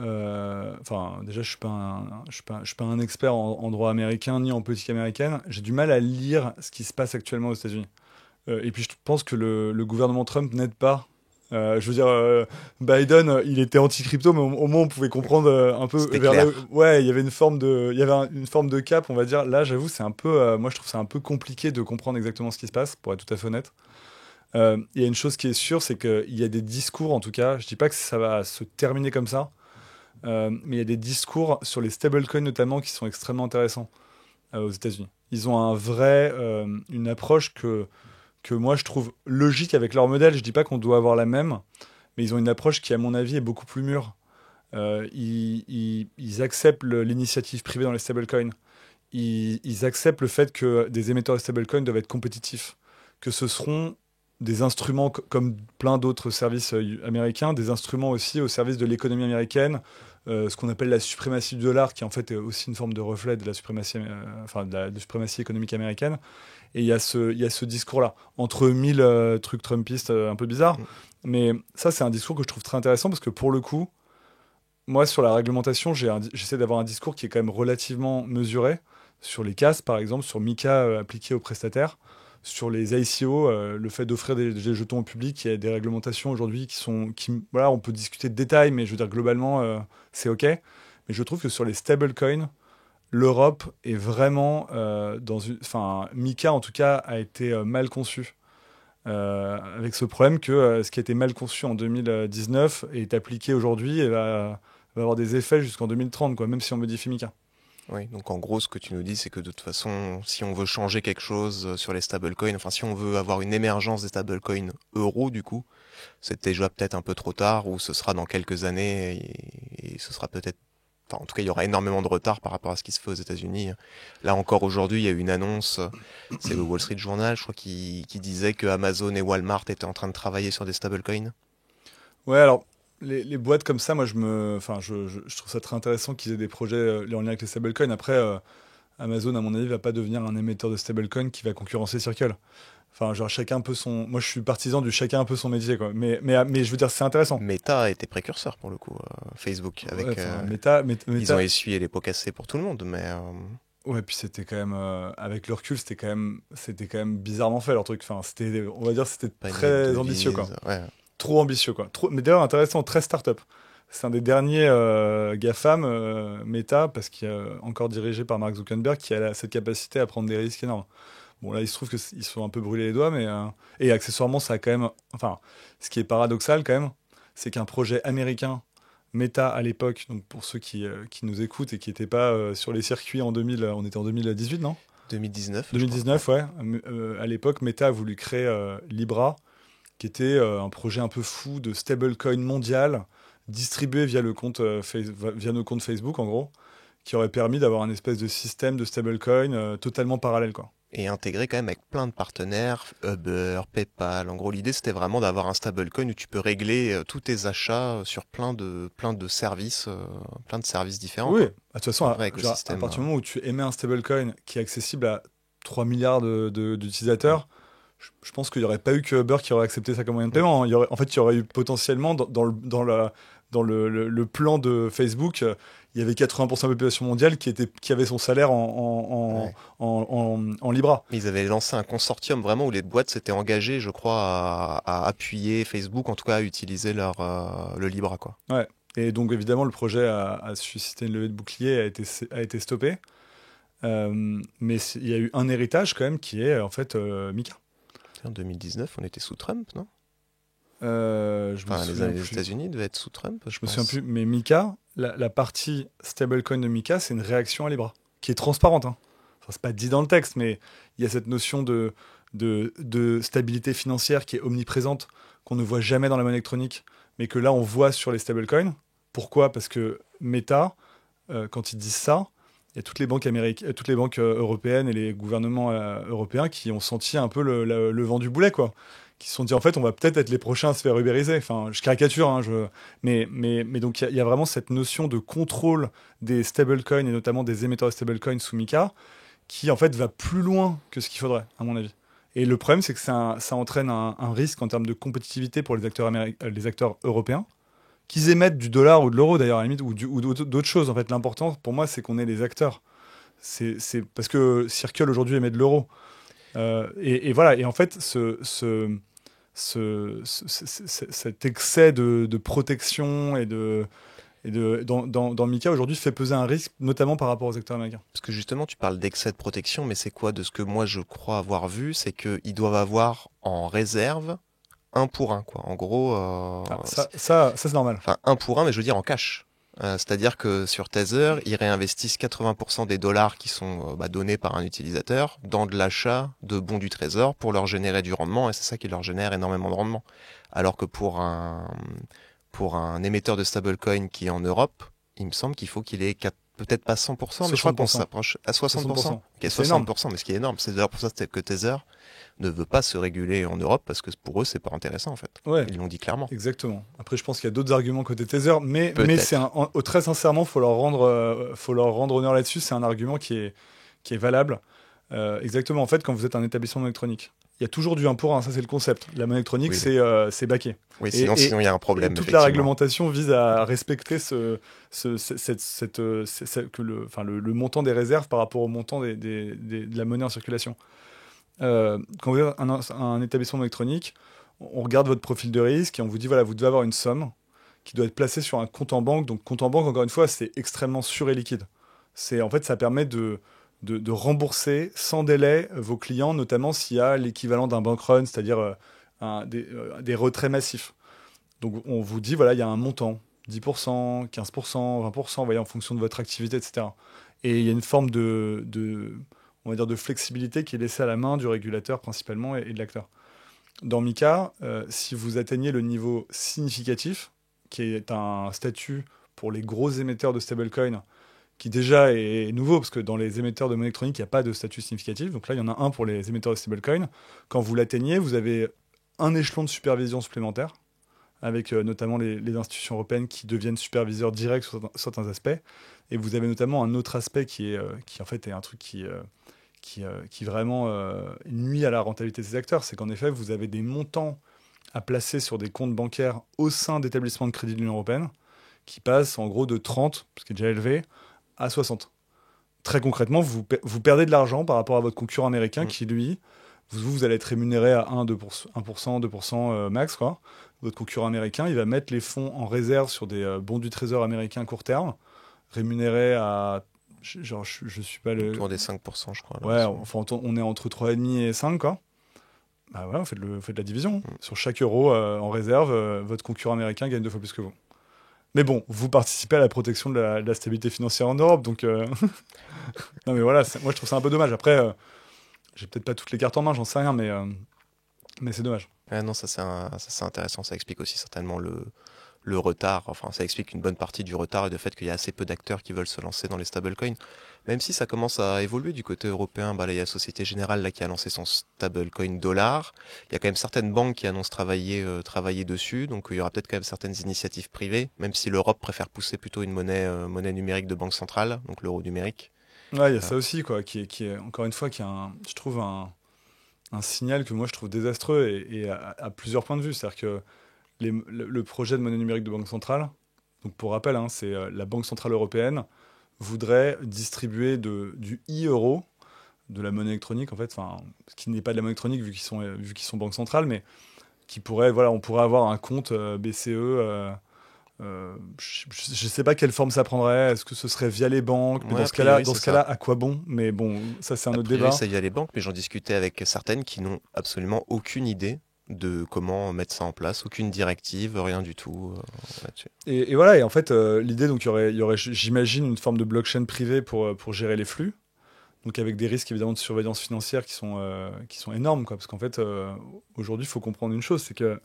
Enfin, déjà, je suis pas un expert en droit américain ni en politique américaine. J'ai du mal à lire ce qui se passe actuellement aux États-Unis. Et puis, je pense que le gouvernement Trump n'aide pas. Je veux dire, Biden, il était anti-crypto, mais au moins on pouvait comprendre un peu C'était vers clair. ouais, il y avait une forme une forme de cap, on va dire. Là, j'avoue, c'est un peu, moi, je trouve c'est un peu compliqué de comprendre exactement ce qui se passe, pour être tout à fait honnête. Il y a une chose qui est sûre, c'est qu'il y a des discours, en tout cas, je dis pas que ça va se terminer comme ça, mais il y a des discours sur les stablecoins notamment qui sont extrêmement intéressants aux États-Unis. Ils ont une approche que moi je trouve logique avec leur modèle. Je dis pas qu'on doit avoir la même, mais ils ont une approche qui, à mon avis, est beaucoup plus mûre. Ils acceptent l'initiative privée dans les stablecoins. Ils acceptent le fait que des émetteurs de stablecoins doivent être compétitifs, que ce seront des instruments comme plein d'autres services américains, des instruments aussi au service de l'économie américaine, ce qu'on appelle la suprématie du dollar, qui en fait est aussi une forme de reflet de la suprématie, de la suprématie économique américaine. Et il y a ce discours-là, entre mille trucs trumpistes un peu bizarres. Mais ça, c'est un discours que je trouve très intéressant parce que pour le coup, moi, sur la réglementation, j'essaie d'avoir un discours qui est quand même relativement mesuré. Sur les CAS, par exemple, sur MiCA appliqué aux prestataires, sur les ICO, le fait d'offrir des jetons au public, il y a des réglementations aujourd'hui voilà, on peut discuter de détails, mais je veux dire, globalement, c'est OK. Mais je trouve que sur les stablecoins, l'Europe est vraiment Mika, en tout cas, a été mal conçu. avec ce problème que ce qui a été mal conçu en 2019 est appliqué aujourd'hui et va avoir des effets jusqu'en 2030, quoi, même si on modifie Mika. Oui, donc en gros, ce que tu nous dis, c'est que de toute façon, si on veut changer quelque chose sur les stablecoins, enfin si on veut avoir une émergence des stablecoins euros, du coup, c'est déjà peut-être un peu trop tard, ou ce sera dans quelques années, et ce sera peut-être... Enfin, en tout cas, il y aura énormément de retard par rapport à ce qui se fait aux États-Unis. Là encore aujourd'hui, il y a eu une annonce, c'est le Wall Street Journal, je crois, qui disait que Amazon et Walmart étaient en train de travailler sur des stablecoins. Ouais, alors les boîtes comme ça, moi enfin, je trouve ça très intéressant qu'ils aient des projets en lien avec les stablecoins. Après, Amazon, à mon avis, va pas devenir un émetteur de stablecoin qui va concurrencer Circle. Enfin, genre chacun un peu son. Moi, je suis partisan du chacun un peu son métier, quoi. Mais je veux dire, c'est intéressant. Meta a été précurseur pour le coup, Facebook, Ouais, avec... enfin, ils ont essuyé les pots cassés pour tout le monde, mais... Ouais, puis c'était quand même, avec le recul, c'était quand même bizarrement fait leur truc. Enfin, on va dire, c'était pas une très devise, ambitieux, quoi. ouais. Trop ambitieux, quoi. Mais d'ailleurs, intéressant, très start-up. C'est un des derniers GAFAM, Meta, parce qu'il est encore dirigé par Mark Zuckerberg, qui a cette capacité à prendre des risques énormes. Bon, là, il se trouve qu'ils sont un peu brûlés les doigts, mais et accessoirement, ça a quand même, enfin, ce qui est paradoxal quand même, c'est qu'un projet américain, Meta à l'époque, donc pour ceux qui nous écoutent et qui n'étaient pas sur les circuits en 2000, on était en 2018, non? 2019, je crois. 2019, ouais. À l'époque, Meta a voulu créer Libra, qui était un projet un peu fou de stablecoin mondial, distribué via via nos comptes Facebook, en gros, qui aurait permis d'avoir un espèce de système de stablecoin totalement parallèle, quoi. Et intégré quand même avec plein de partenaires, Uber, PayPal. En gros, l'idée c'était vraiment d'avoir un stablecoin où tu peux régler tous tes achats sur plein de services, plein de services différents, Oui, quoi. de toute façon, Un vrai genre, à écosystème. partir du moment où tu émets un stablecoin qui est accessible à 3 milliards d'utilisateurs, je pense qu'il n'y aurait pas eu que Uber qui aurait accepté ça comme moyen de paiement, hein. En fait, il y aurait eu potentiellement dans le plan de Facebook, il y avait 80% de la population mondiale qui avait son salaire Ouais. en Libra. Mais ils avaient lancé un consortium vraiment où les boîtes s'étaient engagées, je crois, à appuyer Facebook, en tout cas à utiliser le Libra, quoi. Ouais. Et donc, évidemment, le projet a suscité une levée de bouclier, a été stoppé. Mais il y a eu un héritage quand même qui est en fait Mika. En 2019, on était sous Trump, non? Je me Enfin, souviens les plus. États-Unis devaient être sous Trump, je Je me souviens pense. plus. Mais Mika, la partie stablecoin de Mika, c'est une réaction à Libra, qui est transparente, hein. Enfin, c'est pas dit dans le texte, mais il y a cette notion de stabilité financière qui est omniprésente, qu'on ne voit jamais dans la monnaie électronique, mais que là, on voit sur les stablecoins. Pourquoi? Parce que Meta, quand ils disent ça, il y a toutes les banques américaines, toutes les banques européennes et les gouvernements européens qui ont senti un peu le vent du boulet, quoi. Qui se sont dit, en fait, on va peut-être être les prochains à se faire ubériser. Enfin, je caricature, hein, mais donc il y a vraiment cette notion de contrôle des stablecoins et notamment des émetteurs de stablecoins sous Mika qui, en fait, va plus loin que ce qu'il faudrait, à mon avis. Et le problème, c'est que ça entraîne un risque en termes de compétitivité pour les acteurs européens, qu'ils émettent du dollar ou de l'euro d'ailleurs, à la limite, ou d'autres choses. En fait, l'important pour moi, c'est qu'on ait les acteurs. C'est parce que Circle aujourd'hui émet de l'euro. Et voilà. Et en fait, cet excès de protection dans Mika aujourd'hui fait peser un risque, notamment par rapport aux acteurs américains. Parce que justement, tu parles d'excès de protection, mais c'est quoi de ce que moi je crois avoir vu, c'est qu'ils doivent avoir en réserve un pour un, quoi. En gros, Ah, ça c'est normal. enfin un pour un, mais je veux dire en cash. C'est-à-dire que sur Tether, ils réinvestissent 80% des dollars qui sont donnés par un utilisateur dans de l'achat de bons du trésor pour leur générer du rendement, et c'est ça qui leur génère énormément de rendement. Alors que pour un émetteur de stablecoin qui est en Europe, il me semble qu'il faut qu'il ait peut-être pas 100%, mais je crois qu'on 60%. s'approche à 60%. 60%. Ok, C'est énorme. 60%, mais ce qui est énorme, c'est d'ailleurs pour ça que Tether ne veut pas se réguler en Europe parce que pour eux, c'est pas intéressant en fait. Ouais, Ils l'ont dit clairement. exactement. Après, je pense qu'il y a d'autres arguments côté Tether, mais Peut-être. très sincèrement, faut leur rendre honneur là-dessus. C'est un argument qui est valable. Exactement. En fait, quand vous êtes un établissement électronique, il y a toujours du 1 pour 1. Ça, c'est le concept. La monnaie électronique, Oui. c'est backé. Oui, Et- et- sinon il y a un Et problème. toute la Effectivement. réglementation vise à respecter le montant des réserves par rapport au montant de la monnaie en circulation. Quand vous êtes un établissement électronique, on regarde votre profil de risque et on vous dit, voilà, vous devez avoir une somme qui doit être placée sur un compte en banque. Donc, compte en banque, encore une fois, c'est extrêmement sûr et liquide. En fait, ça permet de rembourser sans délai vos clients, notamment s'il y a l'équivalent d'un bank run, c'est-à-dire des retraits massifs. Donc on vous dit, voilà, il y a un montant, 10%, 15%, 20%, vous voyez, en fonction de votre activité, etc. Et il y a une forme on va dire, de flexibilité qui est laissée à la main du régulateur principalement et de l'acteur. Dans MiCA, si vous atteignez le niveau significatif, qui est un statut pour les gros émetteurs de stablecoin, qui déjà est nouveau, parce que dans les émetteurs de monnaie électronique, il n'y a pas de statut significatif. Donc là, il y en a un pour les émetteurs de stablecoin. Quand vous l'atteignez, vous avez un échelon de supervision supplémentaire, avec notamment les institutions européennes qui deviennent superviseurs directs sur certains aspects. Et vous avez notamment un autre aspect qui en fait est un truc qui vraiment nuit à la rentabilité de ces acteurs. C'est qu'en effet, vous avez des montants à placer sur des comptes bancaires au sein d'établissements de crédit de l'Union européenne qui passent en gros de 30, ce qui est déjà élevé, à 60. Très concrètement, vous perdez de l'argent par rapport à votre concurrent américain qui, lui, vous allez être rémunéré à 1%, 2% max, quoi. Votre concurrent américain, il va mettre les fonds en réserve sur des bons du trésor américain court terme, rémunéré à... Genre, je suis pas le... Autour des 5%, je crois. Ouais, enfin, on est entre 3,5 et 5, quoi. Bah ouais, faites la division. Sur chaque euro en réserve, votre concurrent américain gagne 2 fois plus que vous. Mais bon, vous participez à la protection de la stabilité financière en Europe, donc... non mais voilà, moi je trouve ça un peu dommage. Après, j'ai peut-être pas toutes les cartes en main, j'en sais rien, mais c'est dommage. Ah non, ça c'est intéressant, ça explique aussi certainement le retard, enfin ça explique une bonne partie du retard et du fait qu'il y a assez peu d'acteurs qui veulent se lancer dans les stablecoins. Même si ça commence à évoluer du côté européen, là il y a Société Générale là, qui a lancé son stablecoin dollar, il y a quand même certaines banques qui annoncent travailler dessus, donc il y aura peut-être quand même certaines initiatives privées, même si l'Europe préfère pousser plutôt une monnaie numérique de banque centrale, donc l'euro numérique. Ouais, il y a ça aussi, quoi, qui est encore une fois, je trouve un signal que moi je trouve désastreux et à plusieurs points de vue. C'est-à-dire que le projet de monnaie numérique de banque centrale, donc pour rappel, hein, c'est la Banque centrale européenne voudrait distribuer du e-euro, de la monnaie électronique en fait, enfin, ce qui n'est pas de la monnaie électronique vu qu'ils sont banque centrale, mais qui pourrait, voilà, on pourrait avoir un compte BCE. Je ne sais pas quelle forme ça prendrait. Est-ce que ce serait via les banques? Mais Ouais, dans ce cas-là, à quoi bon? Mais bon, ça c'est un autre débat. Ça via les banques, mais j'en discutais avec certaines qui n'ont absolument aucune idée de comment mettre ça en place, aucune directive, rien du tout là-dessus. Et voilà, et en fait, l'idée, donc il y aurait, j'imagine, une forme de blockchain privée pour gérer les flux, donc avec des risques évidemment de surveillance financière qui sont énormes, quoi, parce qu'en fait, aujourd'hui, il faut comprendre une chose, c'est que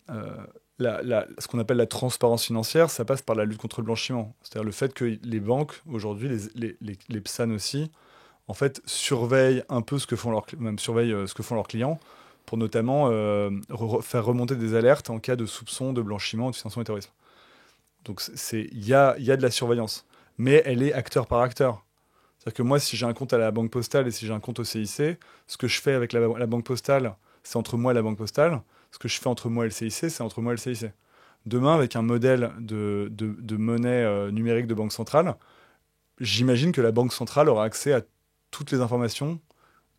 ce qu'on appelle la transparence financière, ça passe par la lutte contre le blanchiment. C'est-à-dire le fait que les banques, aujourd'hui, les PSAN aussi, en fait, surveillent un peu ce que font leurs clients, pour notamment faire remonter des alertes en cas de soupçon de blanchiment, de financement du terrorisme. Donc il y a de la surveillance, mais elle est acteur par acteur. C'est-à-dire que moi, si j'ai un compte à la Banque Postale et si j'ai un compte au CIC, ce que je fais avec la Banque Postale, c'est entre moi et la Banque Postale. Ce que je fais entre moi et le CIC, c'est entre moi et le CIC. Demain, avec un modèle de monnaie numérique de banque centrale, j'imagine que la Banque centrale aura accès à toutes les informations,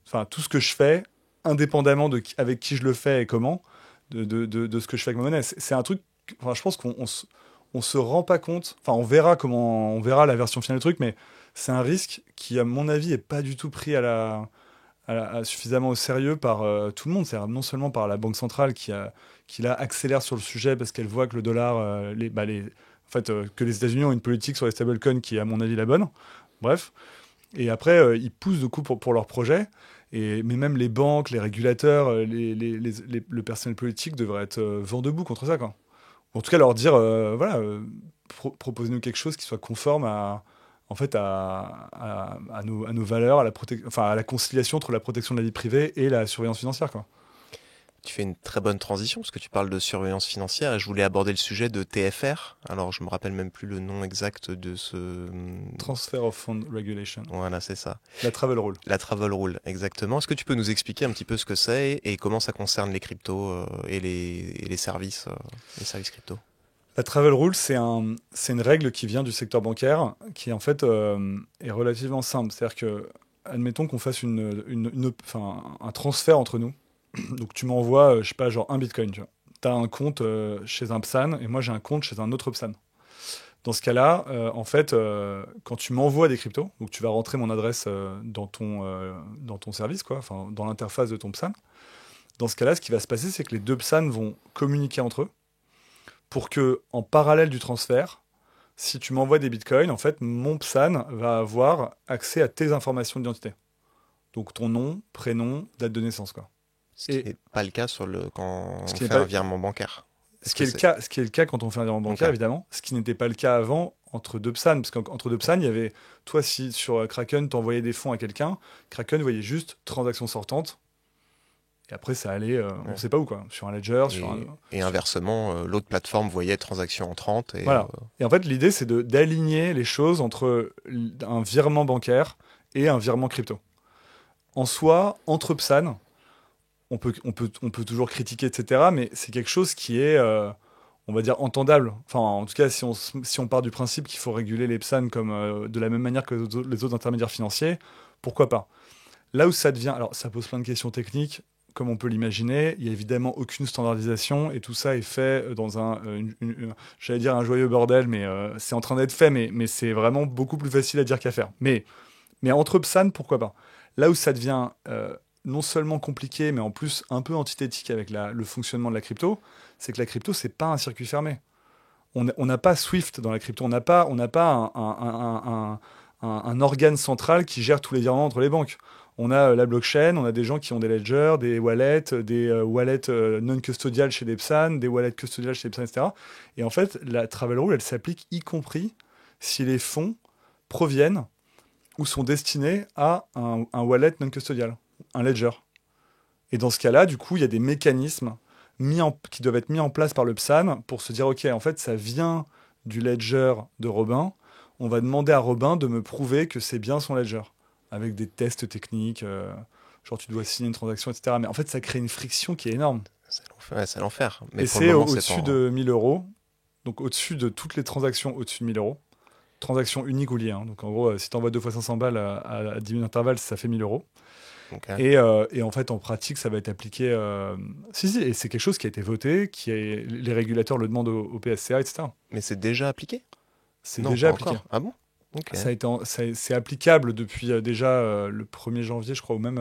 enfin tout ce que je fais, indépendamment avec qui je le fais et comment, de ce que je fais avec ma monnaie. C'est un truc, enfin, je pense qu'on se rend pas compte, enfin on verra la version finale du truc, mais c'est un risque qui, à mon avis, est pas du tout pris suffisamment au sérieux par tout le monde. C'est non seulement par la Banque centrale qui là accélère sur le sujet parce qu'elle voit que le dollar, que les États-Unis ont une politique sur les stablecoins qui est, à mon avis, la bonne. Bref. Et après, ils poussent de coup pour leur projet. Mais même les banques, les régulateurs, le personnel politique devraient être vent debout contre ça, quoi. En tout cas, leur dire, proposez-nous quelque chose qui soit conforme à nos valeurs, à la conciliation entre la protection de la vie privée et la surveillance financière, quoi. Tu fais une très bonne transition parce que tu parles de surveillance financière et je voulais aborder le sujet de TFR. Alors, je me rappelle même plus le nom exact de ce... Transfer of Fund Regulation. Voilà, c'est ça. La Travel Rule. La Travel Rule, exactement. Est-ce que tu peux nous expliquer un petit peu ce que c'est et comment ça concerne les cryptos et les services crypto? La Travel Rule, c'est une règle qui vient du secteur bancaire, qui en fait est relativement simple. C'est-à-dire que, admettons qu'on fasse un transfert entre nous. Donc tu m'envoies, je sais pas, genre un bitcoin, tu vois. Tu as un compte chez un PSAN et moi j'ai un compte chez un autre PSAN. Dans ce cas-là, en fait, quand tu m'envoies des cryptos, donc tu vas rentrer mon adresse dans ton service, quoi, enfin dans l'interface de ton PSAN, Dans ce cas-là, ce qui va se passer, c'est que les deux PSAN vont communiquer entre eux pour que, en parallèle du transfert, si tu m'envoies des bitcoins, en fait, mon PSAN va avoir accès à tes informations d'identité. Donc ton nom, prénom, date de naissance, quoi. Ce qui n'est pas le cas quand on Ce qui n'est fait pas- un virement bancaire. Ce qui est le cas quand on fait un virement bancaire, Ok. évidemment. Ce qui n'était pas le cas avant entre deux PSAN. Parce qu'entre deux PSAN, il y avait, toi, si sur Kraken, tu envoyais des fonds à quelqu'un, Kraken voyait juste transaction sortante. Et après, ça allait, on ne Ouais. sait pas où, quoi. Sur un ledger, sur un. Et inversement, l'autre plateforme voyait transaction entrante. Et, Voilà. Et en fait, l'idée, c'est d'aligner les choses entre un virement bancaire et un virement crypto. En soi, entre PSAN, on peut toujours critiquer, etc. Mais c'est quelque chose qui est, on va dire, entendable. Enfin, en tout cas, si on part du principe qu'il faut réguler les PSAN comme, de la même manière que les autres intermédiaires financiers, pourquoi pas? Là où ça devient... Alors, ça pose plein de questions techniques, comme on peut l'imaginer. Il n'y a évidemment aucune standardisation, et tout ça est fait dans j'allais dire un joyeux bordel, mais c'est en train d'être fait, mais c'est vraiment beaucoup plus facile à dire qu'à faire. Mais entre PSAN, pourquoi pas? Là où ça devient non seulement compliqué, mais en plus un peu antithétique avec le fonctionnement de la crypto, c'est que la crypto, c'est pas un circuit fermé. On n'a pas Swift dans la crypto, on n'a pas un organe central qui gère tous les virements entre les banques. On a la blockchain, on a des gens qui ont des ledgers, des wallets non custodiales chez des PSAN, des wallets custodiales chez des PSAN, etc. Et en fait, la Travel Rule, elle s'applique y compris si les fonds proviennent ou sont destinés à un wallet non custodial, un ledger. Et dans ce cas-là, du coup, il y a des mécanismes qui doivent être mis en place par le PSAN pour se dire, OK, en fait, ça vient du ledger de Robin. On va demander à Robin de me prouver que c'est bien son ledger, avec des tests techniques, genre tu dois signer une transaction, etc. Mais en fait, ça crée une friction qui est énorme. C'est l'enfer. Mais Et pour le c'est moment, au-dessus de 1000 euros, donc au-dessus de toutes les transactions au-dessus de 1000 euros. Transaction unique ou liée. Hein. Donc en gros, si tu envoies 2 fois 500 balles à 10 minutes d'intervalle, ça fait 1000 euros. Ok. Et en fait, en pratique, ça va être appliqué. Si, et c'est quelque chose qui a été voté, les régulateurs le demandent au PSCA, etc. Mais c'est déjà appliqué? C'est Non, déjà pas appliqué. encore. Ah bon? Ok. C'est applicable depuis déjà le 1er janvier, je crois, ou même,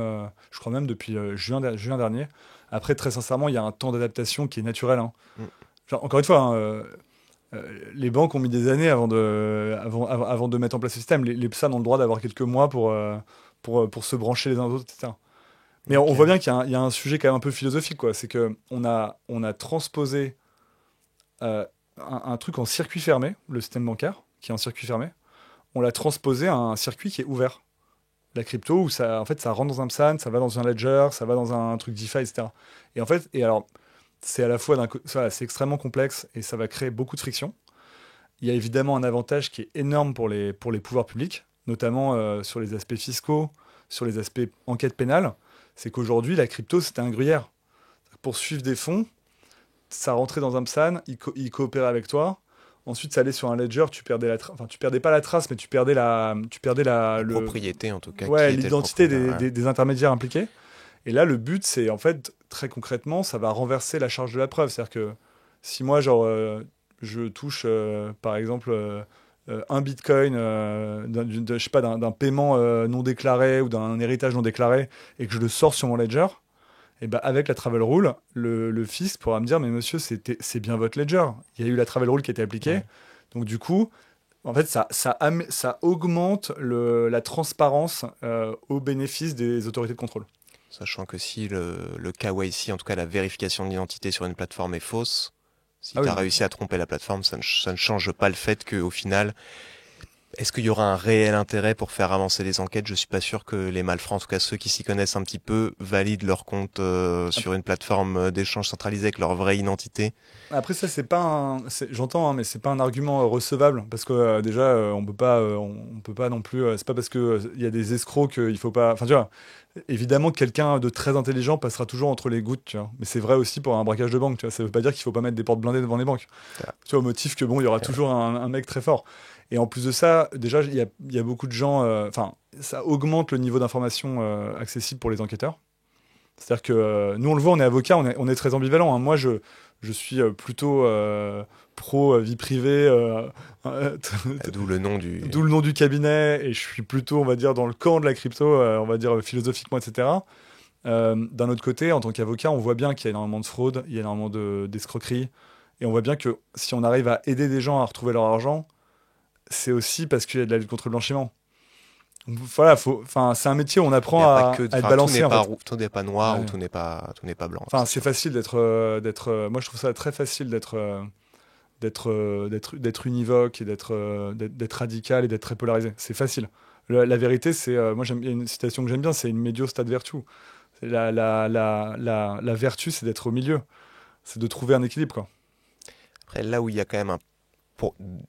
je crois même depuis juin dernier. Après, très sincèrement, il y a un temps d'adaptation qui est naturel. Hein. Mm. Genre, encore une fois, hein, les banques ont mis des années avant de mettre en place ce système. Les PSAN ont le droit d'avoir quelques mois pour se brancher les uns aux autres, etc. Mais on Ok. voit bien qu'il y a un sujet quand même un peu philosophique, quoi. C'est qu'on a transposé un truc en circuit fermé, le système bancaire, qui est en circuit fermé. On l'a transposé à un circuit qui est ouvert. La crypto, où ça rentre dans un PSAN, ça va dans un ledger, ça va dans un truc DeFi, etc. Et en fait, alors, c'est à la fois c'est extrêmement complexe et ça va créer beaucoup de friction. Il y a évidemment un avantage qui est énorme pour les pouvoirs publics, notamment sur les aspects fiscaux, sur les aspects enquête pénale. C'est qu'aujourd'hui, la crypto, c'était un gruyère. Pour suivre des fonds, ça rentrait dans un PSAN, il coopérait avec toi. Ensuite, ça allait sur un ledger, tu perdais tu perdais pas la trace, mais tu perdais La propriété, en tout cas. ouais, Qui était le l'identité propriétaire, des intermédiaires impliqués. Et là, le but, c'est en fait, très concrètement, ça va renverser la charge de la preuve. C'est-à-dire que si moi, genre, je touche, par exemple, un bitcoin je sais pas, d'un paiement non déclaré ou d'un héritage non déclaré et que je le sors sur mon ledger, et ben avec la travel rule, le fisc pourra me dire, mais monsieur, c'est bien votre ledger. Il y a eu la travel rule qui a été appliquée. Ouais. Donc du coup, en fait, ça augmente la transparence au bénéfice des autorités de contrôle. Sachant que si le KYC, en tout cas la vérification d'identité sur une plateforme est fausse, si Ah tu oui. as réussi à tromper la plateforme, ça ne change pas le fait qu'au final, est-ce qu'il y aura un réel intérêt pour faire avancer les enquêtes? Je suis pas sûr que les malfrats, en tout cas ceux qui s'y connaissent un petit peu, valident leur compte sur une plateforme d'échange centralisée avec leur vraie identité. Après ça, j'entends, hein, mais c'est pas un argument recevable parce que déjà, on peut pas non plus. C'est pas parce que il y a des escrocs qu'il faut pas. Enfin, tu vois, évidemment, quelqu'un de très intelligent passera toujours entre les gouttes, tu vois. Mais c'est vrai aussi pour un braquage de banque, tu vois. Ça veut pas dire qu'il faut pas mettre des portes blindées devant les banques. Voilà. Tu vois, au motif que bon, il y aura toujours un mec très fort. Et en plus de ça, déjà, il y a beaucoup de gens. Enfin, ça augmente le niveau d'information accessible pour les enquêteurs. C'est-à-dire que nous, on le voit, on est avocat, on est très ambivalent. Hein. Moi, je suis plutôt pro vie privée, D'où le nom du... d'où le nom du cabinet, et je suis plutôt, on va dire, dans le camp de la crypto, on va dire philosophiquement, etc. D'un autre côté, en tant qu'avocat, on voit bien qu'il y a énormément de fraude, il y a énormément d'escroqueries, et on voit bien que si on arrive à aider des gens à retrouver leur argent, c'est aussi parce qu'il y a de la lutte contre le blanchiment. Voilà, c'est un métier où on Il apprend n'y a pas que, à être enfin, balancé en fait. tout n'est pas noir ou Ouais. tout n'est pas blanc, Enfin, c'est c'est sûr. facile moi je trouve ça très facile d'être univoque et d'être radical et d'être très polarisé. C'est facile. La vérité, moi il y a une citation que j'aime bien, c'est in medio stat virtu. La vertu, c'est d'être au milieu, c'est de trouver un équilibre, quoi. Après, là où il y a quand même,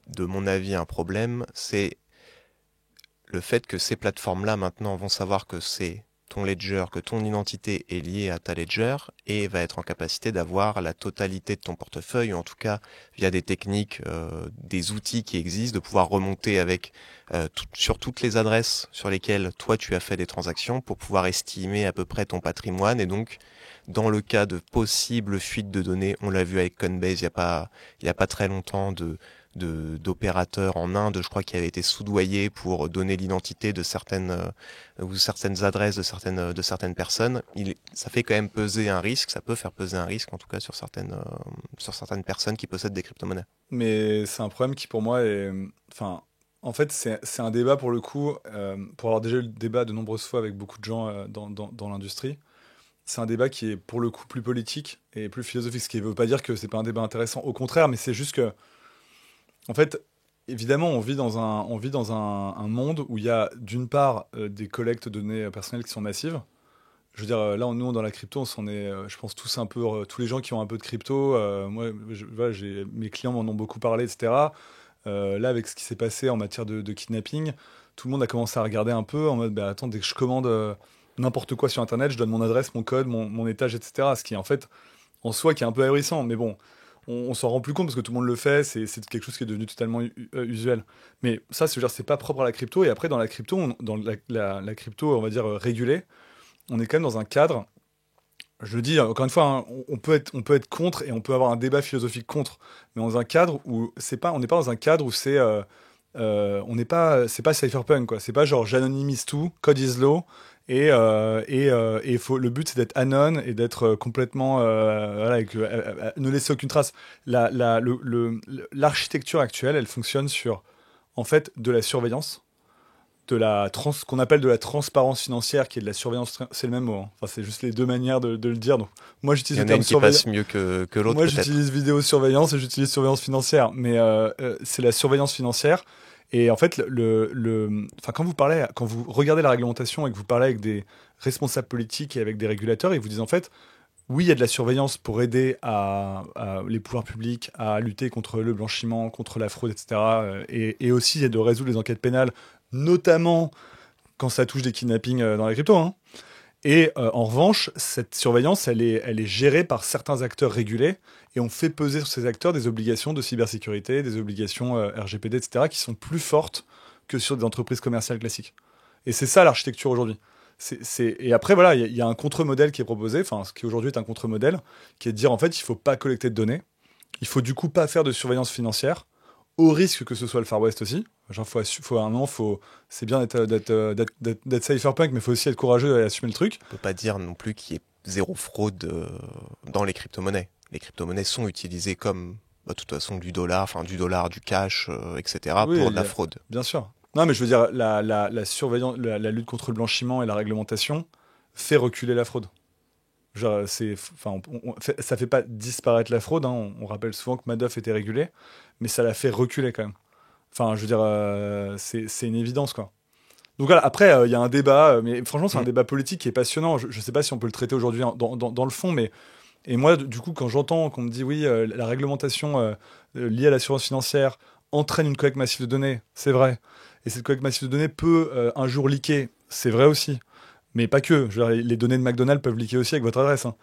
de mon avis, un problème, c'est le fait que ces plateformes-là, maintenant, vont savoir que c'est ton ledger, que ton identité est liée à ta ledger et va être en capacité d'avoir la totalité de ton portefeuille, ou en tout cas, via des techniques, des outils qui existent, de pouvoir remonter avec sur toutes les adresses sur lesquelles toi tu as fait des transactions pour pouvoir estimer à peu près ton patrimoine. Et donc, dans le cas de possibles fuites de données, on l'a vu avec Coinbase il y a pas très longtemps, d'opérateurs en Inde, je crois, qui avaient été soudoyés pour donner l'identité de certaines ou certaines adresses de certaines personnes. Ça fait quand même peser un risque, ça peut faire peser un risque en tout cas sur certaines personnes qui possèdent des crypto-monnaies. Mais c'est un problème qui pour moi est... Enfin, en fait, c'est un débat pour le coup, pour avoir déjà eu le débat de nombreuses fois avec beaucoup de gens dans l'industrie, c'est un débat qui est pour le coup plus politique et plus philosophique, ce qui ne veut pas dire que c'est pas un débat intéressant, au contraire, mais c'est juste que, en fait, évidemment, on vit dans un monde où il y a d'une part des collectes de données personnelles qui sont massives. Je veux dire, là, nous, dans la crypto, on s'en est, je pense, tous un peu, tous les gens qui ont un peu de crypto, moi, voilà, mes clients m'en ont beaucoup parlé, etc. Là, avec ce qui s'est passé en matière de kidnapping, tout le monde a commencé à regarder un peu en mode, bah, attends, dès que je commande n'importe quoi sur Internet, je donne mon adresse, mon code, mon étage, etc. Ce qui, en fait, en soi, qui est un peu ahurissant. Mais bon, on s'en rend plus compte parce que tout le monde le fait, c'est quelque chose qui est devenu totalement usuel. Mais ça, c'est pas propre à la crypto. Et après, dans la crypto, dans la crypto, on va dire, régulée, on est quand même dans un cadre. Je le dis encore une fois, hein, on peut être contre et on peut avoir un débat philosophique contre, mais dans un cadre où on n'est pas dans un cadre où c'est pas cypherpunk, quoi. C'est pas genre j'anonymise tout, code is law, le but c'est d'être anon et d'être complètement, voilà, ne laisser aucune trace. L'architecture actuelle, elle fonctionne sur, en fait, de la surveillance, ce qu'on appelle de la transparence financière, qui est de la surveillance, c'est le même mot, hein. Enfin, c'est juste les deux manières de le dire. Donc, moi, Il j'utilise y le en a terme une qui passe mieux que l'autre moi, peut-être. j'utilise vidéosurveillance et j'utilise surveillance financière, mais c'est la surveillance financière. Et en fait, enfin, quand vous regardez la réglementation et que vous parlez avec des responsables politiques et avec des régulateurs, ils vous disent en fait, oui, il y a de la surveillance pour aider à les pouvoirs publics à lutter contre le blanchiment, contre la fraude, etc. Et aussi, il y a de résoudre les enquêtes pénales, notamment quand ça touche des kidnappings dans la crypto, hein. Et en revanche, cette surveillance, elle est gérée par certains acteurs régulés et on fait peser sur ces acteurs des obligations de cybersécurité, des obligations RGPD, etc., qui sont plus fortes que sur des entreprises commerciales classiques. Et c'est ça l'architecture aujourd'hui. Et après, voilà, il y a un contre-modèle qui est proposé, enfin, ce qui aujourd'hui est un contre-modèle, qui est de dire en fait, il ne faut pas collecter de données, il faut du coup pas faire de surveillance financière, au risque que ce soit le Far West aussi. Genre, à un moment, c'est bien d'être cypherpunk, mais il faut aussi être courageux et assumer le truc. On peut pas dire non plus qu'il y ait zéro fraude dans les crypto-monnaies. Les crypto-monnaies sont utilisées comme, de toute façon, du dollar, du cash, etc. Oui, pour de la fraude. bien sûr. Non, mais je veux dire, la surveillance, la lutte contre le blanchiment et la réglementation fait reculer la fraude. Genre, enfin, ça fait pas disparaître la fraude, hein. On rappelle souvent que Madoff était régulé, mais ça l'a fait reculer quand même. Enfin, je veux dire, c'est une évidence, quoi. Donc voilà, après, il y a un débat, mais franchement, c'est un Mm. débat politique qui est passionnant. Je ne sais pas si on peut le traiter aujourd'hui dans le fond, mais et moi, du coup, quand j'entends qu'on me dit oui, la réglementation liée à l'assurance financière entraîne une collecte massive de données, c'est vrai. Et cette collecte massive de données peut un jour leaker, c'est vrai aussi. Mais pas que. Je veux dire, les données de McDonald's peuvent leaker aussi avec votre adresse, hein.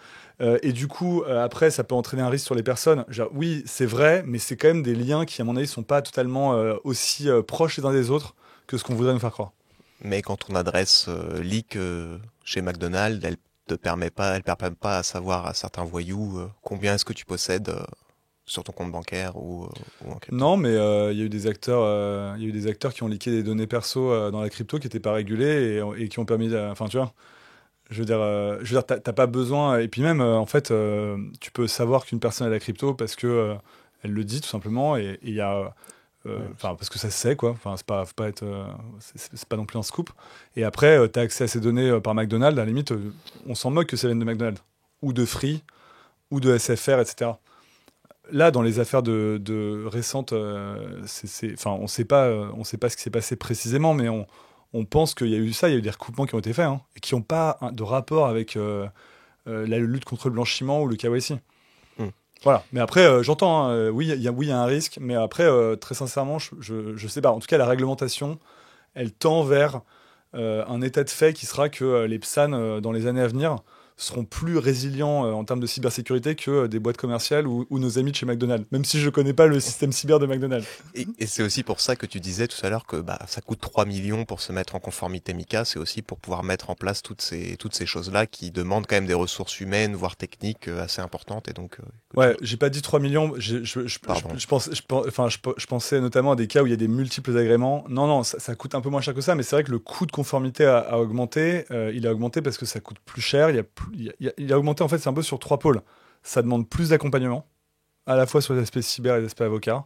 Et du coup, après, ça peut entraîner un risque sur les personnes. Genre, oui, c'est vrai, mais c'est quand même des liens qui, à mon avis, sont pas totalement aussi proches les uns des autres que ce qu'on voudrait nous faire croire. Mais quand ton adresse leak chez McDonald's, elle permet pas à savoir à certains voyous combien est-ce que tu possèdes sur ton compte bancaire ou en crypto. Non, mais il y a eu des acteurs, il y a eu des acteurs qui ont leaké des données perso dans la crypto qui n'étaient pas régulées et qui ont permis, enfin tu vois, T'as pas besoin. Et puis même, en fait, tu peux savoir qu'une personne a la crypto parce que elle le dit tout simplement. Et il y a, Ouais. enfin, parce que ça se sait, quoi. Enfin, faut pas être, c'est pas non plus un scoop. Et après, tu as accès à ces données par McDonald's. À la limite, on s'en moque que ça vienne de McDonald's ou de Free ou de SFR, etc. Là, dans les affaires de récentes, enfin, on sait pas ce qui s'est passé précisément, mais on pense qu'il y a eu ça, il y a eu des recoupements qui ont été faits, hein, et qui n'ont pas de rapport avec la lutte contre le blanchiment ou le KYC. Hmm. Voilà. Mais après, j'entends, hein, oui, il y a un risque, mais après, très sincèrement, je sais pas. En tout cas, la réglementation, elle tend vers un état de fait qui sera que les PSAN, dans les années à venir, seront plus résilients en termes de cybersécurité que des boîtes commerciales ou nos amis de chez McDonald's, même si je connais pas le système cyber de McDonald's. Et c'est aussi pour ça que tu disais tout à l'heure que bah, ça coûte 3 millions pour se mettre en conformité MiCA. C'est aussi pour pouvoir mettre en place toutes ces choses-là qui demandent quand même des ressources humaines, voire techniques assez importantes. Et donc, Ouais, j'ai pas dit 3 millions, pardon. je pensais notamment à des cas où il y a des multiples agréments. Non, non, ça coûte un peu moins cher que ça, mais c'est vrai que le coût de conformité a augmenté. Il a augmenté parce que ça coûte plus cher. Il a augmenté, en fait, c'est un peu sur trois pôles. Ça demande plus d'accompagnement, à la fois sur les aspects cyber et les aspects avocats.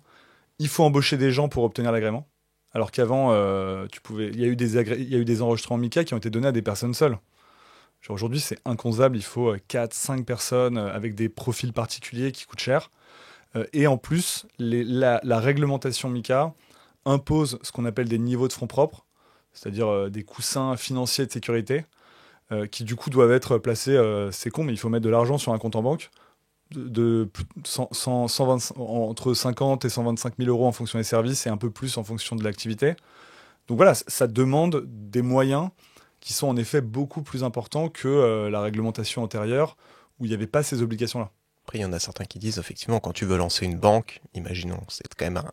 Il faut embaucher des gens pour obtenir l'agrément. Alors qu'avant, il y a eu des enregistrements MiCA qui ont été donnés à des personnes seules. Genre aujourd'hui, c'est inconcevable, il faut 4, 5 personnes avec des profils particuliers qui coûtent cher. Et en plus, la réglementation MiCA impose ce qu'on appelle des niveaux de fonds propres, c'est-à-dire des coussins financiers de sécurité, qui du coup doivent être placés, c'est con, mais il faut mettre de l'argent sur un compte en banque, entre 50 et 125 000 euros en fonction des services et un peu plus en fonction de l'activité. Donc voilà, ça demande des moyens qui sont en effet beaucoup plus importants que la réglementation antérieure où il n'y avait pas ces obligations-là. Après, il y en a certains qui disent effectivement quand tu veux lancer une banque, imaginons, c'est quand Voilà.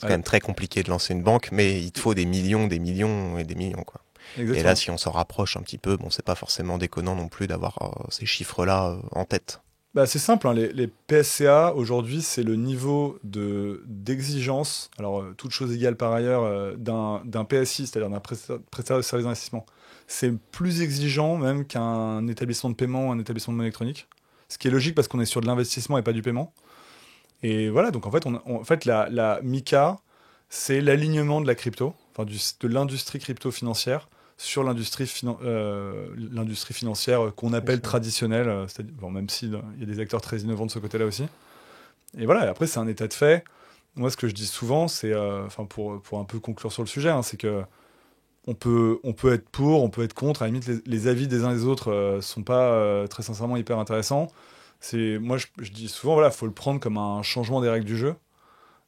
même très compliqué de lancer une banque, mais il te faut des millions et des millions, quoi. Et là, Exactement. si on s'en rapproche un petit peu, bon, c'est pas forcément déconnant non plus d'avoir ces chiffres-là en tête. Bah, c'est simple, hein, les PSCA, aujourd'hui, c'est le niveau d'exigence, alors toute chose égale par ailleurs, d'un PSI, c'est-à-dire d'un prestataire de services d'investissement. C'est plus exigeant même qu'un établissement de paiement ou un établissement de monnaie électronique. Ce qui est logique parce qu'on est sur de l'investissement et pas du paiement. Et voilà, donc en fait, en fait la MiCA, c'est l'alignement de la crypto, enfin de l'industrie crypto-financière sur l'industrie financière qu'on appelle traditionnelle, bon, même s'il y a des acteurs très innovants de ce côté-là aussi. Et voilà, et après, c'est un état de fait. Moi, ce que je dis souvent, c'est, enfin, pour un peu conclure sur le sujet, hein, c'est que on peut être pour, on peut être contre. À la limite, les avis des uns et des autres sont pas très sincèrement hyper intéressants. Moi, je dis souvent, voilà, faut le prendre comme un changement des règles du jeu.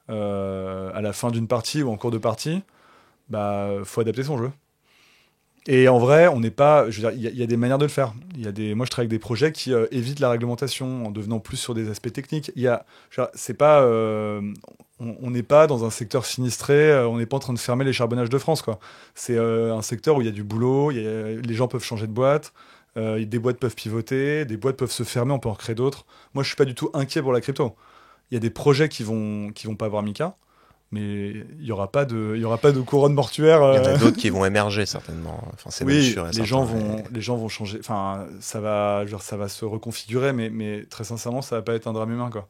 À la fin d'une partie ou en cours de partie, bah, faut adapter son jeu. Et en vrai, on n'est pas. Je veux dire, il y a des manières de le faire. Moi, je travaille avec des projets qui évitent la réglementation en devenant plus sur des aspects techniques. C'est pas. On n'est pas dans un secteur sinistré. On n'est pas en train de fermer les charbonnages de France, quoi. C'est un secteur où il y a du boulot. Les gens peuvent changer de boîte. Des boîtes peuvent pivoter. Des boîtes peuvent se fermer. On peut en créer d'autres. Moi, je suis pas du tout inquiet pour la crypto. Il y a des projets qui vont pas avoir Mika, mais il y aura pas de couronne mortuaire. Il y en a d'autres qui vont émerger certainement. Enfin, c'est même Oui, sûr et certain. les gens vont changer. Enfin, ça va se reconfigurer, mais très sincèrement, ça va pas être un drame humain, quoi.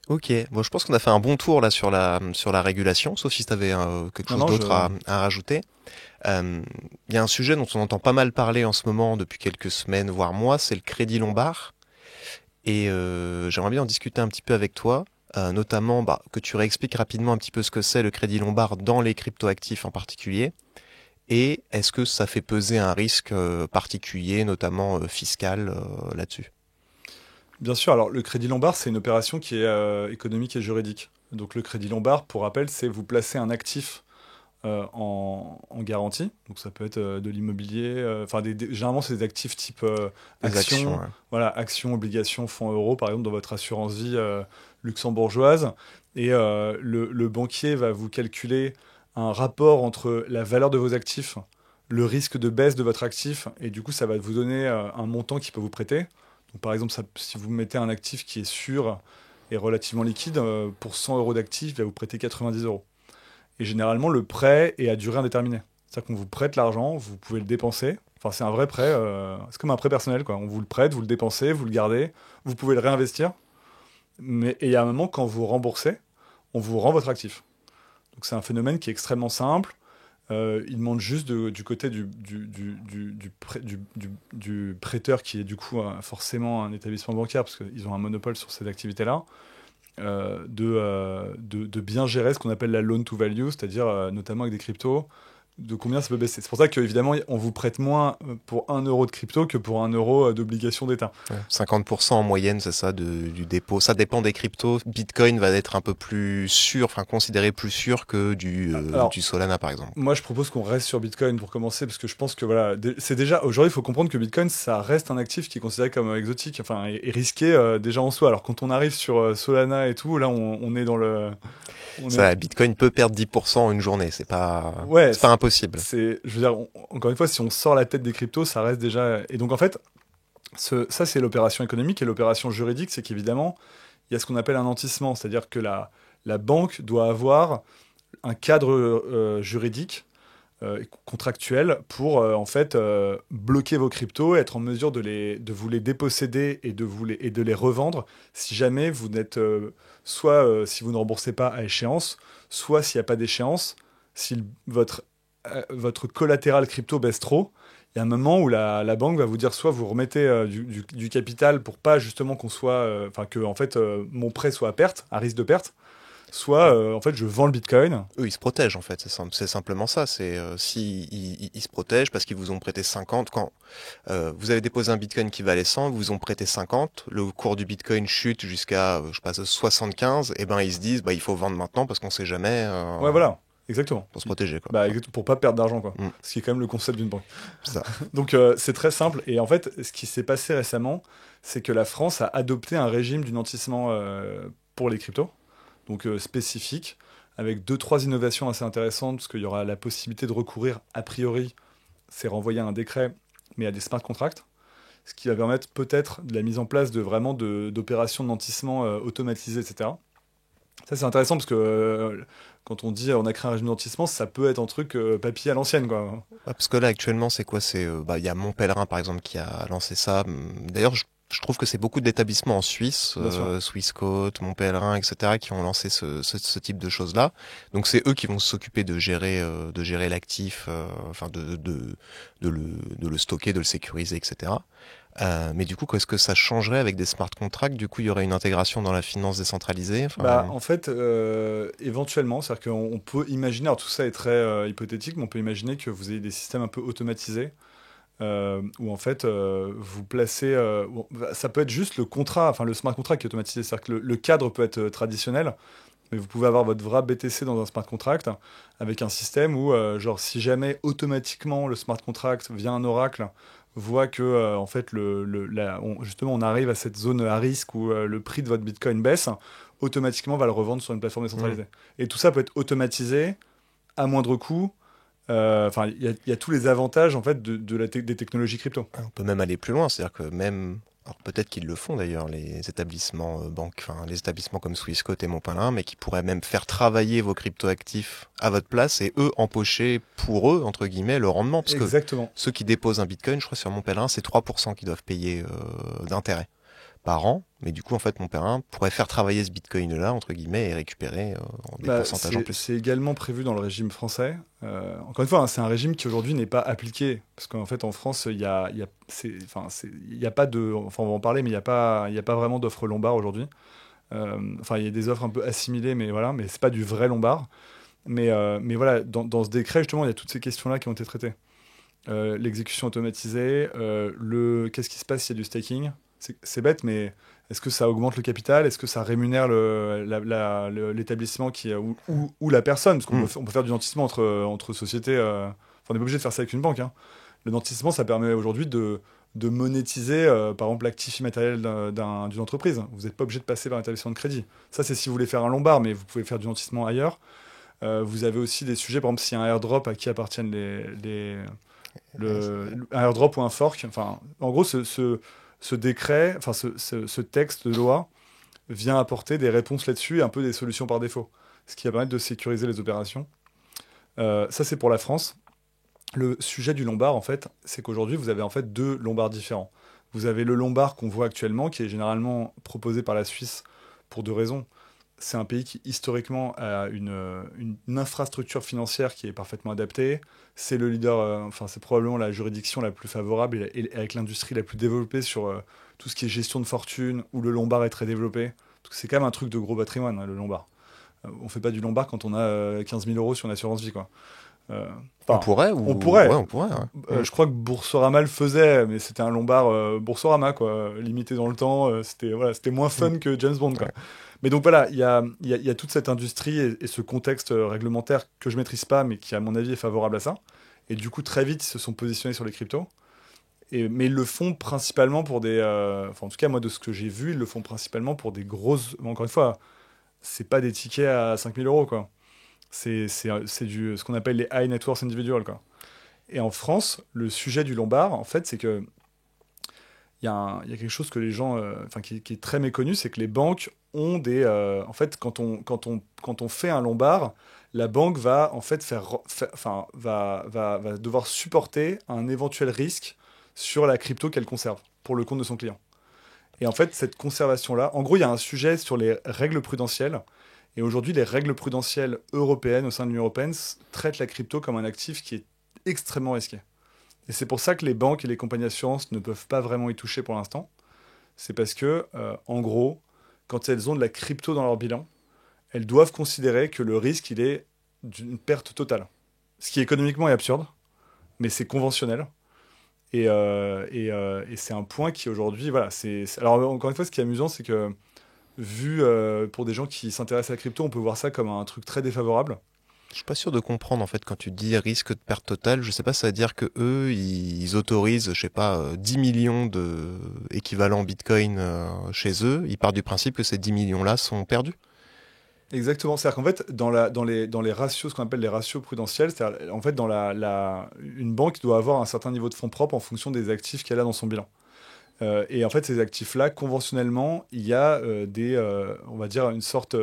Ok, bon, je pense qu'on a fait un bon tour là sur la régulation, sauf si tu avais quelque Non, chose non, d'autre à rajouter. Il y a un sujet dont on entend pas mal parler en ce moment depuis quelques semaines, voire mois, c'est le crédit lombard. Et j'aimerais bien en discuter un petit peu avec toi, notamment bah, que tu réexpliques rapidement un petit peu ce que c'est le crédit lombard dans les cryptoactifs en particulier. Et est-ce que ça fait peser un risque particulier, notamment fiscal, là-dessus? Bien sûr. Alors, le crédit lombard, c'est une opération qui est économique et juridique. Donc, le crédit lombard, pour rappel, c'est vous placer un actif en garantie. Donc, ça peut être de l'immobilier. Enfin, généralement, c'est des actifs type Des actions, actions, hein. voilà, actions, obligations, fonds euros, par exemple, dans votre assurance vie luxembourgeoise. Et le banquier va vous calculer un rapport entre la valeur de vos actifs, le risque de baisse de votre actif, et du coup, ça va vous donner un montant qui peut vous prêter. Donc, par exemple, si vous mettez un actif qui est sûr et relativement liquide, pour 100 euros d'actif, il va vous prêter 90 euros. Et généralement, le prêt est à durée indéterminée. C'est-à-dire qu'on vous prête l'argent, vous pouvez le dépenser. Enfin, c'est un vrai prêt, c'est comme un prêt personnel, quoi. On vous le prête, vous le dépensez, vous le gardez, vous pouvez le réinvestir. Et il y a un moment, quand vous remboursez, on vous rend votre actif. Donc c'est un phénomène qui est extrêmement simple. Il demande juste du côté du prêteur, qui est du coup forcément un établissement bancaire, parce qu'ils ont un monopole sur cette activité-là, de bien gérer ce qu'on appelle la loan to value, c'est-à-dire notamment avec des cryptos, de combien ça peut baisser. C'est pour ça qu'évidemment, on vous prête moins pour 1 € de crypto que pour 1 € d'obligation d'État. Ouais, 50% en moyenne, c'est ça, du dépôt. Ça dépend des cryptos. Bitcoin va être un peu plus sûr, enfin considéré plus sûr que du Solana, par exemple. Moi, je propose qu'on reste sur Bitcoin pour commencer, parce que je pense que voilà, c'est déjà aujourd'hui, il faut comprendre que Bitcoin, ça reste un actif qui est considéré comme exotique, enfin, et risqué déjà en soi. Alors quand on arrive sur Solana et tout, là, on est dans le... Ça, Bitcoin peut perdre 10% en une journée, c'est pas impossible. Je veux dire, encore une fois, si on sort la tête des cryptos, ça reste déjà... Et donc en fait, ça c'est l'opération économique, et l'opération juridique, c'est qu'évidemment, il y a ce qu'on appelle un nantissement, c'est-à-dire que la banque doit avoir un cadre juridique, contractuel, pour en fait bloquer vos cryptos, être en mesure de vous les déposséder et de les revendre si jamais vous n'êtes soit si vous ne remboursez pas à échéance, soit s'il n'y a pas d'échéance, si votre collatéral crypto baisse trop. Il y a un moment où la banque va vous dire, soit vous remettez du capital pour pas justement qu'on soit, enfin que en fait mon prêt soit à risque de perte, soit en fait je vends le Bitcoin. Eux, ils se protègent en fait, c'est simplement ça. C'est si ils se protègent parce qu'ils vous ont prêté 50. Quand vous avez déposé un Bitcoin qui valait 100, vous ont prêté 50, le cours du Bitcoin chute jusqu'à je sais pas 75, et ben ils se disent il faut vendre maintenant parce qu'on sait jamais. Ouais, voilà. Exactement. Pour se protéger, quoi. Pour pas perdre d'argent, quoi. Mm. Ce qui est quand même le concept d'une banque. C'est ça. Donc c'est très simple. Et en fait, ce qui s'est passé récemment, c'est que la France a adopté un régime du nantissement pour les cryptos, donc spécifique, avec 2-3 innovations assez intéressantes, parce qu'il y aura la possibilité de recourir, a priori, c'est renvoyé à un décret, mais à des smart contracts, ce qui va permettre peut-être de la mise en place d'opérations de nantissement automatisées, etc. Ça, c'est intéressant parce que quand on dit on a créé un régime de nantissement, ça peut être un truc papier à l'ancienne, quoi. Ouais, parce que là, actuellement, c'est quoi? Il y a Mon Pèlerin, par exemple, qui a lancé ça. D'ailleurs, je trouve que c'est beaucoup d'établissements en Suisse, Swissquote, Mon Pèlerin, etc., qui ont lancé ce type de choses-là. Donc, c'est eux qui vont s'occuper de gérer l'actif, enfin, de le stocker, de le sécuriser, etc. Mais du coup, est-ce que ça changerait avec des smart contracts? Du coup, il y aurait une intégration dans la finance décentralisée? En fait, éventuellement, c'est-à-dire qu'on peut imaginer, alors tout ça est très hypothétique, mais on peut imaginer que vous ayez des systèmes un peu automatisés, où en fait, vous placez... ça peut être juste le contrat, enfin le smart contract qui est automatisé, c'est-à-dire que le cadre peut être traditionnel, mais vous pouvez avoir votre vrai BTC dans un smart contract, avec un système où, genre, si jamais automatiquement le smart contract via un oracle voit que en fait justement on arrive à cette zone à risque où le prix de votre Bitcoin baisse, automatiquement on va le revendre sur une plateforme décentralisée. Et tout ça peut être automatisé à moindre coût. Enfin, il y a tous les avantages en fait des technologies crypto. On peut même aller plus loin, c'est-à-dire que même, alors peut-être qu'ils le font d'ailleurs, les établissements les établissements comme Swissquote et Mon Pèlerin, mais qui pourraient même faire travailler vos cryptoactifs à votre place et eux empocher pour eux, entre guillemets, le rendement. Parce Exactement. que ceux qui déposent un Bitcoin, je crois sur Mon Pèlerin, c'est 3% qu'ils doivent payer d'intérêt par an, mais du coup en fait Mon Pèlerin pourrait faire travailler ce Bitcoin-là, entre guillemets, et récupérer des pourcentages en plus. C'est également prévu dans le régime français. Encore une fois, hein, c'est un régime qui aujourd'hui n'est pas appliqué, parce qu'en fait en France, il y a pas de... Enfin on va en parler, mais il n'y a pas vraiment d'offre Lombard aujourd'hui. Enfin il y a des offres un peu assimilées, mais voilà, mais c'est pas du vrai Lombard. Mais voilà, dans ce décret justement, il y a toutes ces questions-là qui ont été traitées. L'exécution automatisée, qu'est-ce qui se passe s'il y a du staking? C'est bête, mais est-ce que ça augmente le capital? Est-ce que ça rémunère l'établissement ou la personne? Parce qu'on peut faire du nantissement entre sociétés. On n'est pas obligé de faire ça avec une banque. Hein. Le nantissement, ça permet aujourd'hui de monétiser, par exemple, l'actif immatériel d'une entreprise. Vous n'êtes pas obligé de passer par un établissement de crédit. Ça, c'est si vous voulez faire un Lombard, mais vous pouvez faire du nantissement ailleurs. Vous avez aussi des sujets, par exemple, s'il y a un airdrop à qui appartiennent un airdrop ou un fork. Enfin, en gros, ce décret, enfin ce texte de loi vient apporter des réponses là-dessus et un peu des solutions par défaut, ce qui va permettre de sécuriser les opérations. Ça, c'est pour la France. Le sujet du lombard, en fait, c'est qu'aujourd'hui, vous avez en fait deux lombards différents. Vous avez le lombard qu'on voit actuellement, qui est généralement proposé par la Suisse pour deux raisons. C'est un pays qui, historiquement, a une infrastructure financière qui est parfaitement adaptée. C'est le leader, enfin, c'est probablement la juridiction la plus favorable et avec l'industrie la plus développée sur tout ce qui est gestion de fortune, où le lombard est très développé. Parce que c'est quand même un truc de gros patrimoine, hein, le lombard. On fait pas du lombard quand on a 15 000 euros sur une assurance vie, quoi. Euh, On Enfin, pourrait on ou pourrait. ouais, on pourrait. Ouais. Je crois que Boursorama le faisait, mais c'était un lombard Boursorama, quoi, limité dans le temps. C'était voilà, c'était moins Mm. fun que James Bond, quoi. Ouais. Mais donc voilà, il y a toute cette industrie et ce contexte réglementaire que je maîtrise pas, mais qui à mon avis est favorable à ça. Et du coup, très vite, ils se sont positionnés sur les cryptos. Mais ils le font principalement pour des... enfin, en tout cas, moi, de ce que j'ai vu, ils le font principalement pour des grosses... Encore une fois, c'est pas des tickets à 5 000 euros, quoi. C'est ce qu'on appelle les high net worth individuals, quoi. Et en France, le sujet du lombard, en fait, c'est que il y a quelque chose que les gens, enfin, qui est très méconnu, c'est que les banques ont des, en fait, quand on fait un lombard, la banque va en fait enfin, va devoir supporter un éventuel risque sur la crypto qu'elle conserve pour le compte de son client. Et en fait, cette conservation-là, en gros, il y a un sujet sur les règles prudentielles. Et aujourd'hui, les règles prudentielles européennes au sein de l'Union européenne traitent la crypto comme un actif qui est extrêmement risqué. Et c'est pour ça que les banques et les compagnies d'assurance ne peuvent pas vraiment y toucher pour l'instant. C'est parce que, en gros, quand elles ont de la crypto dans leur bilan, elles doivent considérer que le risque, il est d'une perte totale. Ce qui économiquement est absurde, mais c'est conventionnel. Et c'est un point qui aujourd'hui, voilà, alors encore une fois, ce qui est amusant, c'est que vu pour des gens qui s'intéressent à la crypto, on peut voir ça comme un truc très défavorable. Je suis pas sûr de comprendre en fait quand tu dis risque de perte totale. Je sais pas, ça veut dire que eux, ils autorisent, je sais pas, 10 millions de équivalents Bitcoin chez eux. Ils partent du principe que ces 10 millions-là sont perdus. Exactement. C'est-à-dire qu'en fait, dans les ratios, ce qu'on appelle les ratios prudentiels, c'est-à-dire, en fait, une banque doit avoir un certain niveau de fonds propres en fonction des actifs qu'elle a dans son bilan. Et en fait, ces actifs-là, conventionnellement, il y a on va dire, une sorte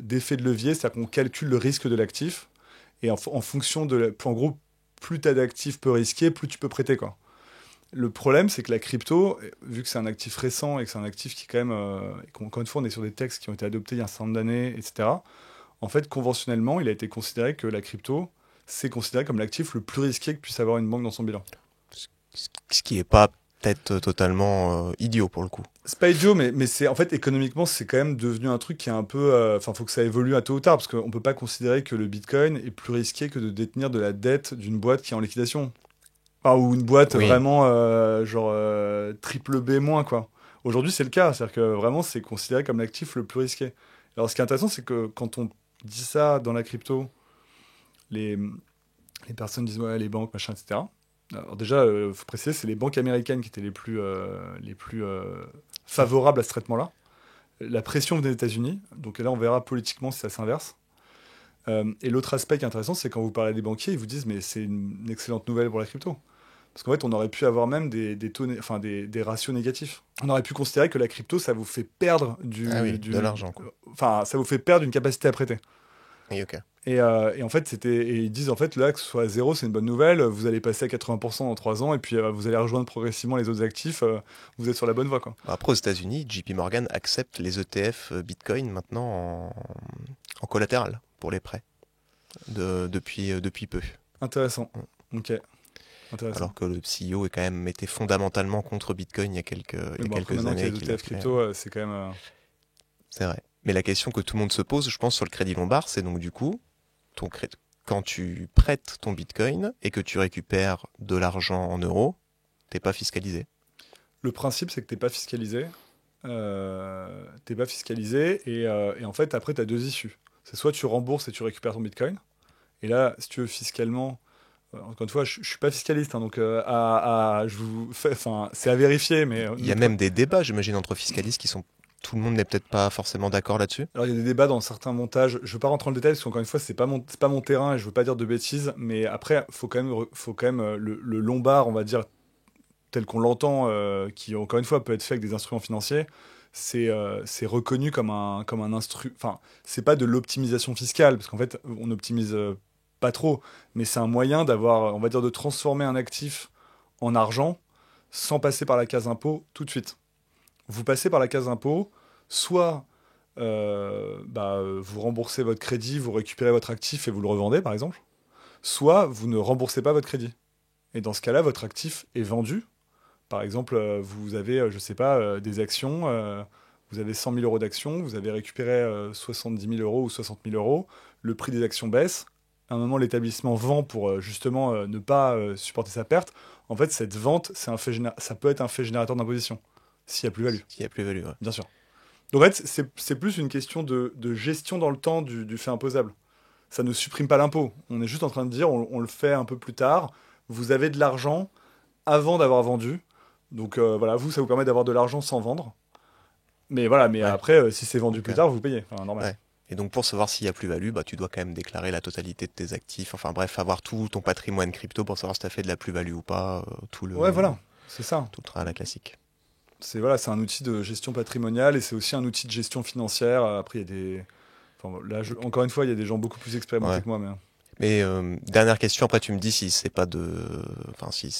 d'effet de levier, c'est-à-dire qu'on calcule le risque de l'actif, et en fonction en gros, plus tu as d'actifs peu risqués, plus tu peux prêter, quoi. Le problème, c'est que la crypto, vu que c'est un actif récent et que c'est un actif qui, quand même, et encore une fois, on est sur des textes qui ont été adoptés il y a un certain nombre d'années, etc. En fait, conventionnellement, il a été considéré que la crypto, c'est considéré comme l'actif le plus risqué que puisse avoir une banque dans son bilan. Ce qui est pas peut-être totalement idiot pour le coup. C'est pas idiot, mais c'est en fait économiquement, c'est quand même devenu un truc qui est un peu. Enfin, faut que ça évolue à tôt ou tard, parce qu'on peut pas considérer que le Bitcoin est plus risqué que de détenir de la dette d'une boîte qui est en liquidation. Enfin, ou une boîte Oui. vraiment genre triple B moins, quoi. Aujourd'hui, c'est le cas, c'est-à-dire que vraiment, c'est considéré comme l'actif le plus risqué. Alors, ce qui est intéressant, c'est que quand on dit ça dans la crypto, les, les personnes disent ouais, les banques, machin, etc. Alors déjà, faut préciser, c'est les banques américaines qui étaient les plus favorables à ce traitement-là. La pression venait des États-Unis, donc là, on verra politiquement si ça s'inverse. Et l'autre aspect qui est intéressant, c'est quand vous parlez des banquiers, ils vous disent mais c'est une excellente nouvelle pour la crypto. Parce qu'en fait, on aurait pu avoir même des taux, enfin des ratios négatifs. On aurait pu considérer que la crypto, ça vous fait perdre Ah oui, de l'argent quoi. enfin, ça vous fait perdre une capacité à prêter. Oui, ok. Et en fait, et ils disent en fait là que ce soit à zéro, c'est une bonne nouvelle. Vous allez passer à 80% dans 3 ans, et puis vous allez rejoindre progressivement les autres actifs. Vous êtes sur la bonne voie, quoi. Après, aux États-Unis, JP Morgan accepte les ETF Bitcoin maintenant en collatéral pour les prêts depuis peu. Intéressant. Ok. Intéressant. Alors que le CEO est quand même été fondamentalement contre Bitcoin il y a Mais bon, après, quelques maintenant qu'il y années. a les ETF crypto, c'est quand même. C'est vrai. Mais la question que tout le monde se pose, je pense, sur le crédit lombard, c'est donc du coup, quand tu prêtes ton Bitcoin et que tu récupères de l'argent en euros, t'es pas fiscalisé. Le principe, c'est que t'es pas fiscalisé. T'es pas fiscalisé, et en fait, après, tu as deux issues. C'est soit tu rembourses et tu récupères ton Bitcoin. Et là, si tu veux fiscalement, encore une fois, je suis pas fiscaliste, hein, donc je vous fais, enfin, c'est à vérifier, mais Il y a même des débats, j'imagine, entre fiscalistes qui sont... Tout le monde n'est peut-être pas forcément d'accord là-dessus. alors il y a des débats dans certains montages. Je veux pas rentrer dans le détail parce qu'encore une fois, c'est pas mon terrain et je veux pas dire de bêtises. Mais après, faut quand même le lombard, on va dire tel qu'on l'entend, qui encore une fois peut être fait avec des instruments financiers. C'est reconnu comme un instrument. Enfin, c'est pas de l'optimisation fiscale parce qu'en fait, on optimise. pas trop, mais c'est un moyen d'avoir, on va dire, de transformer un actif en argent sans passer par la case impôt tout de suite. Vous passez par la case impôt, soit vous remboursez votre crédit, vous récupérez votre actif et vous le revendez, par exemple, soit vous ne remboursez pas votre crédit. Et dans ce cas-là, votre actif est vendu. Par exemple, vous avez, je sais pas, des actions, vous avez 100 000 euros d'actions, vous avez récupéré 70 000 euros ou 60 000 euros, le prix des actions baisse. À un moment, l'établissement vend pour justement ne pas supporter sa perte. En fait, cette vente, ça peut être un fait générateur d'imposition, s'il y a plus-value, S'il y a plus-value, ouais. bien sûr. Donc en fait, c'est plus une question de gestion dans le temps du fait imposable. Ça ne supprime pas l'impôt. On est juste en train de dire, on le fait un peu plus tard. Vous avez de l'argent avant d'avoir vendu. Donc voilà, ça vous permet d'avoir de l'argent sans vendre. Mais voilà, mais Ouais. après, si c'est vendu Donc, plus tard, vous payez. Enfin, normal. ouais. Et donc pour savoir s'il y a plus-value, bah, tu dois quand même déclarer la totalité de tes actifs. Enfin bref, avoir tout ton patrimoine crypto pour savoir si tu as fait de la plus-value ou pas. Ouais, voilà, c'est ça. Tout le tralala classique. C'est un outil de gestion patrimoniale et c'est aussi un outil de gestion financière. Après, il y a des. Enfin, là, encore une fois, il y a des gens beaucoup plus expérimentés Ouais. que moi. Mais... Mais dernière question, après tu me dis si c'est pas de. Enfin, si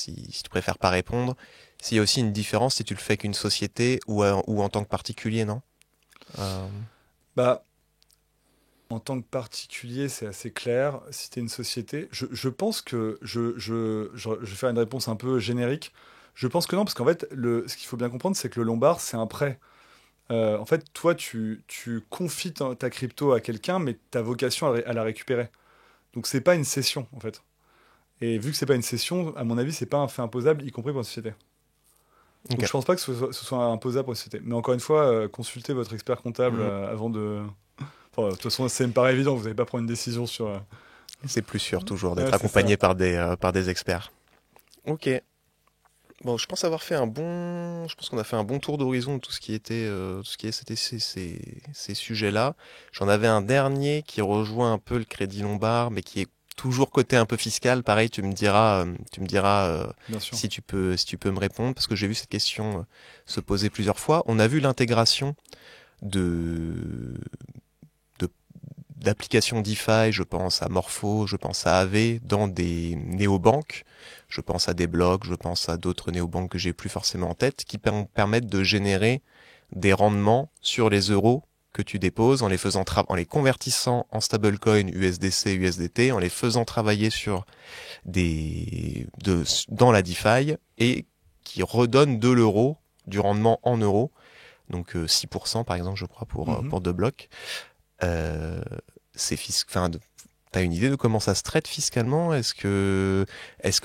tu préfères pas répondre. S'il y a aussi une différence si tu le fais qu'une société ou en tant que particulier, non? Euh, Bah, en tant que particulier, c'est assez clair. Si tu es une société, je pense que je vais faire une réponse un peu générique. Je pense que non, parce qu'en fait, ce qu'il faut bien comprendre, c'est que le Lombard, c'est un prêt. En fait, toi, tu confies ta crypto à quelqu'un, mais tu as vocation à la récupérer. Donc, c'est pas une cession, en fait. Et vu que c'est pas une cession, à mon avis, c'est pas un fait imposable, y compris pour une société. Donc, ok. je pense pas que ce soit imposable pour une société. Mais encore une fois, consultez votre expert comptable Mm. avant de. Enfin, de toute façon, ça me paraît évident, vous n'allez pas prendre une décision sur. C'est plus sûr toujours d'être Ouais, c'est ça. accompagné par des experts. Ok. Bon, je pense avoir fait un bon. Je pense qu'on a fait un bon tour d'horizon de tout ce qui était, c'était ces sujets-là. J'en avais un dernier qui rejoint un peu le Crédit Lombard, mais qui est toujours côté un peu fiscal. Pareil, tu me diras Bien sûr. si tu peux me répondre, parce que j'ai vu cette question se poser plusieurs fois. On a vu l'intégration de de- d'applications DeFi, je pense à Morpho, je pense à Aave, dans des néobanques. Je pense à des blocs, je pense à d'autres néobanques que j'ai plus forcément en tête, qui permettent de générer des rendements sur les euros que tu déposes en les convertissant en stablecoin USDC, USDT, en les faisant travailler dans la DeFi et qui redonnent de l'euro, du rendement en euros. Donc 6% par exemple, je crois, Mhm. pour deux blocs. Euh, enfin, t'as une idée de comment ça se traite fiscalement? Est-ce que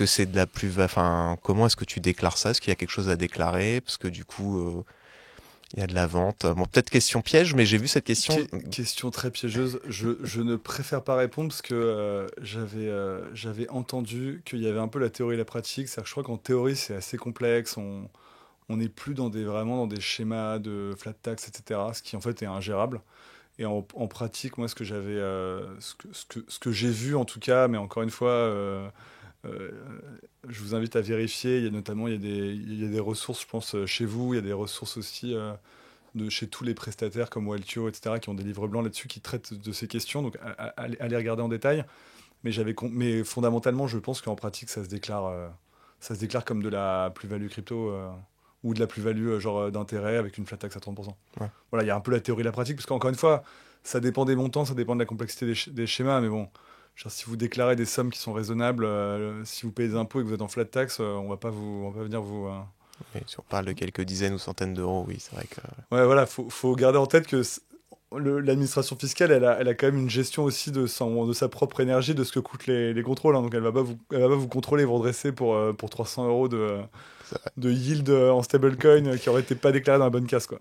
c'est de la enfin, comment est-ce que tu déclares ça? Est-ce qu'il y a quelque chose à déclarer? Parce que du coup, il y a de la vente. Bon, peut-être question piège, mais j'ai vu cette question. Question très piégeuse. Je ne préfère pas répondre parce que j'avais entendu qu'il y avait un peu la théorie et la pratique. C'est-à-dire que je crois qu'en théorie, c'est assez complexe. On n'est plus vraiment dans des schémas de flat tax, etc. Ce qui en fait est ingérable. Et en pratique, moi, ce que j'ai vu en tout cas, mais encore une fois, euh, je vous invite à vérifier. Il y a des ressources, je pense, chez vous. Il y a des ressources aussi chez tous les prestataires comme Waltio, etc., qui ont des livres blancs là-dessus qui traitent de ces questions. Donc, allez regarder en détail. Mais fondamentalement, je pense qu'en pratique, ça se déclare comme de la plus-value crypto ou de la plus-value genre d'intérêt avec une flat tax à 30%. Ouais. Voilà, il y a un peu la théorie et la pratique, parce qu'encore une fois, ça dépend des montants, ça dépend de la complexité des schémas, mais bon, genre, si vous déclarez des sommes qui sont raisonnables, si vous payez des impôts et que vous êtes en flat tax, on va pas venir vous. Oui, si on parle de quelques dizaines ou centaines d'euros, oui, c'est vrai que. Ouais, voilà, faut garder en tête que l'administration fiscale, elle a quand même une gestion aussi de sa propre énergie, de ce que coûtent les contrôles, hein. Donc elle va pas vous contrôler, vous redresser pour 300 euros c'est vrai. de yield en stablecoin qui aurait été pas déclaré dans la bonne case, quoi.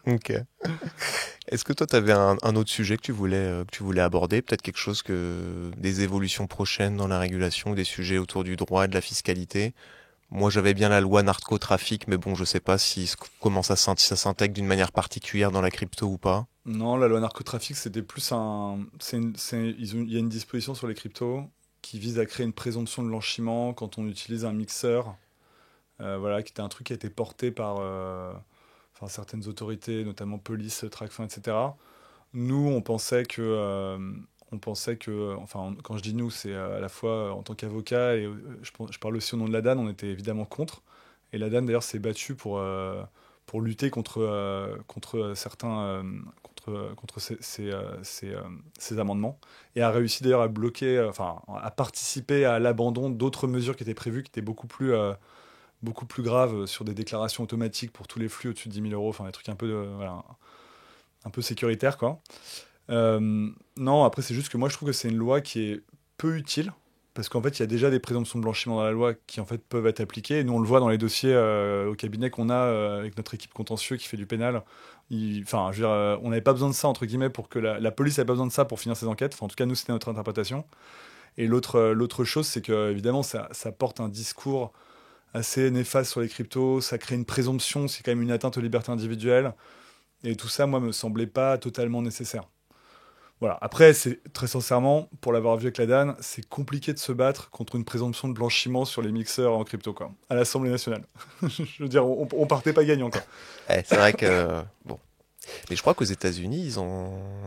Ok. Est-ce que toi, tu avais un autre sujet que tu voulais aborder? Peut-être quelque chose des évolutions prochaines dans la régulation, ou des sujets autour du droit et de la fiscalité? Moi, j'avais bien la loi narcotrafic, mais bon, je sais pas comment ça s'intègre d'une manière particulière dans la crypto ou pas. Non, la loi narcotrafic, c'était plus un. Il y a une disposition sur les cryptos qui vise à créer une présomption de blanchiment quand on utilise un mixeur. Voilà, qui était un truc qui a été porté par enfin, certaines autorités, notamment police, Tracfin, etc. Nous, on pensait que on pensait que, enfin, quand je dis nous, c'est à la fois en tant qu'avocat et je parle aussi au nom de la DAN, on était évidemment contre. Et la DAN d'ailleurs s'est battue pour lutter contre certains, contre ces amendements et a réussi d'ailleurs à bloquer, enfin, à participer à l'abandon d'autres mesures qui étaient prévues, qui étaient beaucoup plus graves sur des déclarations automatiques pour tous les flux au-dessus de 10 000 euros, enfin des trucs un peu, voilà, un peu sécuritaires quoi. Non, après, c'est juste que moi, je trouve que c'est une loi qui est peu utile, parce qu'en fait, il y a déjà des présomptions de blanchiment dans la loi qui, en fait, peuvent être appliquées. Et nous, on le voit dans les dossiers au cabinet qu'on a avec notre équipe contentieux qui fait du pénal. Enfin, je veux dire, on n'avait pas besoin de ça, entre guillemets, pour que la police n'avait pas besoin de ça pour finir ses enquêtes. Enfin, en tout cas, nous, c'était notre interprétation. Et l'autre chose, c'est que, évidemment, ça porte un discours assez néfaste sur les cryptos. Ça crée une présomption, c'est quand même une atteinte aux libertés individuelles. Et tout ça, moi, me semblait pas totalement nécessaire. Voilà. Après, c'est très sincèrement, pour l'avoir vu avec la DAN, c'est compliqué de se battre contre une présomption de blanchiment sur les mixeurs en crypto, quoi, à l'Assemblée nationale. Je veux dire, on partait pas gagnant, quoi. C'est vrai que bon. Mais je crois qu'aux États-Unis,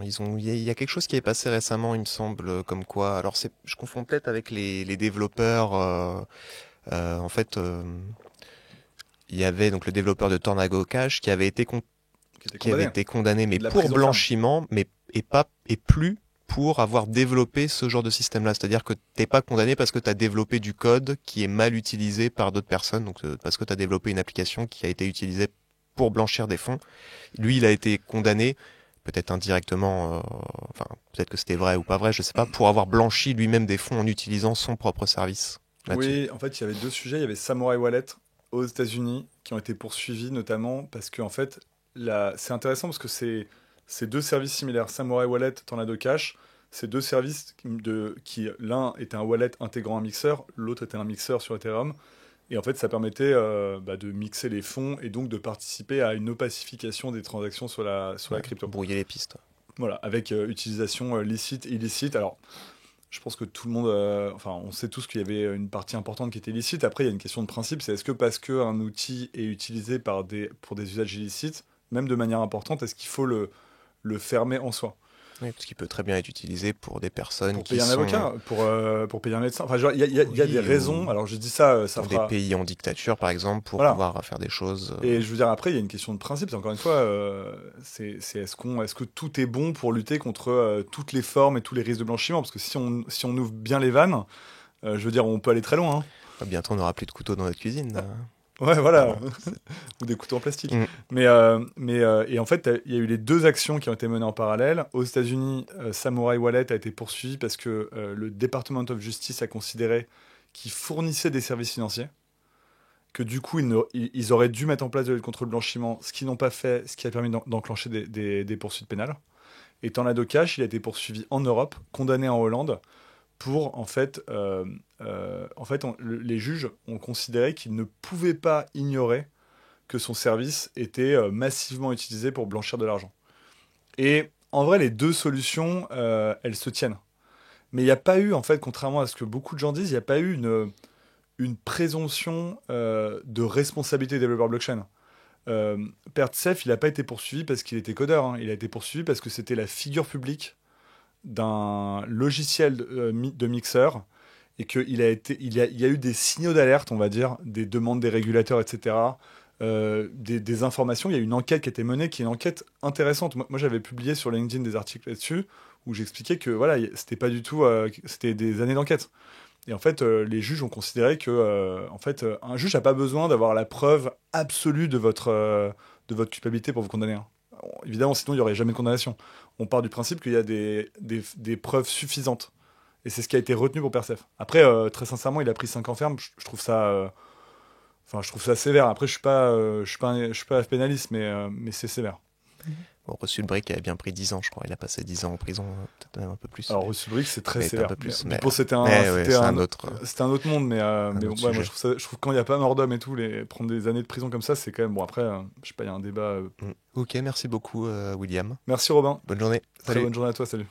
il y a quelque chose qui est passé récemment, il me semble, comme quoi. Alors je confonds peut-être avec les développeurs. En fait, il y avait donc le développeur de Tornado Cash qui avait été Qui était condamné. condamné, mais De la pour prison ferme. blanchiment, et plus pour avoir développé ce genre de système-là. C'est-à-dire que t'es pas condamné parce que tu as développé du code qui est mal utilisé par d'autres personnes, donc parce que tu as développé une application qui a été utilisée pour blanchir des fonds. Lui, il a été condamné, peut-être indirectement, enfin peut-être que c'était vrai ou pas vrai, je sais pas, pour avoir blanchi lui-même des fonds en utilisant son propre service là-dessus. Oui, en fait, il y avait deux sujets. Il y avait Samurai Wallet aux États-Unis qui ont été poursuivis, notamment parce que, en fait, c'est intéressant parce que c'est deux services similaires. Samurai Wallet, Tornado Cash, c'est deux services qui l'un était un wallet intégrant un mixeur, l'autre était un mixeur sur Ethereum. Et en fait, ça permettait de mixer les fonds et donc de participer à une opacification des transactions sur la crypto. Brouiller les pistes. Voilà, avec utilisation licite, illicite. Alors, je pense que tout le monde, enfin, on sait tous qu'il y avait une partie importante qui était illicite. Après, il y a une question de principe, c'est est-ce que parce qu'un outil est utilisé pour des usages illicites, même de manière importante, est-ce qu'il faut le fermer en soi? Oui, parce qu'il peut très bien être utilisé pour des personnes Pour qui payer un sont avocat, pour payer un médecin. Enfin, genre, il y a oui, des raisons. Alors, je dis ça, ça dans fera. des pays en dictature, par exemple, pour Voilà. pouvoir faire des choses. Et je veux dire, après, il y a une question de principe. C'est encore une fois, c'est est-ce que tout est bon pour lutter contre toutes les formes et tous les risques de blanchiment? Parce que si on ouvre bien les vannes, je veux dire, on peut aller très loin. Hein. Bientôt, on n'aura plus de couteaux dans notre cuisine. Là. Ouais, voilà. Ah bon, Ou des couteaux en plastique. Mm. Et en fait, il y a eu les deux actions qui ont été menées en parallèle. Aux États-Unis, Samurai Wallet a été poursuivi parce que le Department of Justice a considéré qu'il fournissait des services financiers, que du coup, ils auraient dû mettre en place de la lutte contre le blanchiment, ce qu'ils n'ont pas fait, ce qui a permis d'enclencher des poursuites pénales. Et Tornado Cash, il a été poursuivi en Europe, condamné en Hollande, pour, les juges ont considéré qu'ils ne pouvaient pas ignorer que son service était massivement utilisé pour blanchir de l'argent. Et en vrai, les deux solutions, elles se tiennent. Mais il n'y a pas eu, en fait, contrairement à ce que beaucoup de gens disent, il n'y a pas eu une présomption de responsabilité des développeurs blockchain. Pertsef, il n'a pas été poursuivi parce qu'il était codeur. Hein. Il a été poursuivi parce que c'était la figure publique d'un logiciel de mixeur et qu'il il y a eu des signaux d'alerte, on va dire, des demandes des régulateurs, etc., des informations. Il y a une enquête qui a été menée, qui est une enquête intéressante. Moi j'avais publié sur LinkedIn des articles là-dessus où j'expliquais que voilà, c'était pas du tout, c'était des années d'enquête. Et en fait, les juges ont considéré que, un juge n'a pas besoin d'avoir la preuve absolue de votre culpabilité pour vous condamner. Hein. Évidemment, sinon il n'y aurait jamais de condamnation. On part du principe qu'il y a des preuves suffisantes. Et c'est ce qui a été retenu pour Persef. Après, très sincèrement, il a pris 5 ans ferme. Je trouve ça, je trouve ça sévère. Après, je suis pas pénaliste, mais c'est sévère. Bon, Russell Brick avait bien pris 10 ans, je crois. Il a passé 10 ans en prison, peut-être même un peu plus. Alors, Russell Brick, c'est très mais sévère. un peu plus. Mais, Mais, bon, c'était un autre. C'était un autre monde, mais bon, autre ouais, moi, sujet. je trouve que quand il n'y a pas mort d'homme et tout, prendre des années de prison comme ça, c'est quand même. Bon, après, je sais pas, il y a un débat. Ok, merci beaucoup, William. Merci, Robin. Bonne journée. Très Salut. bonne journée à toi, salut.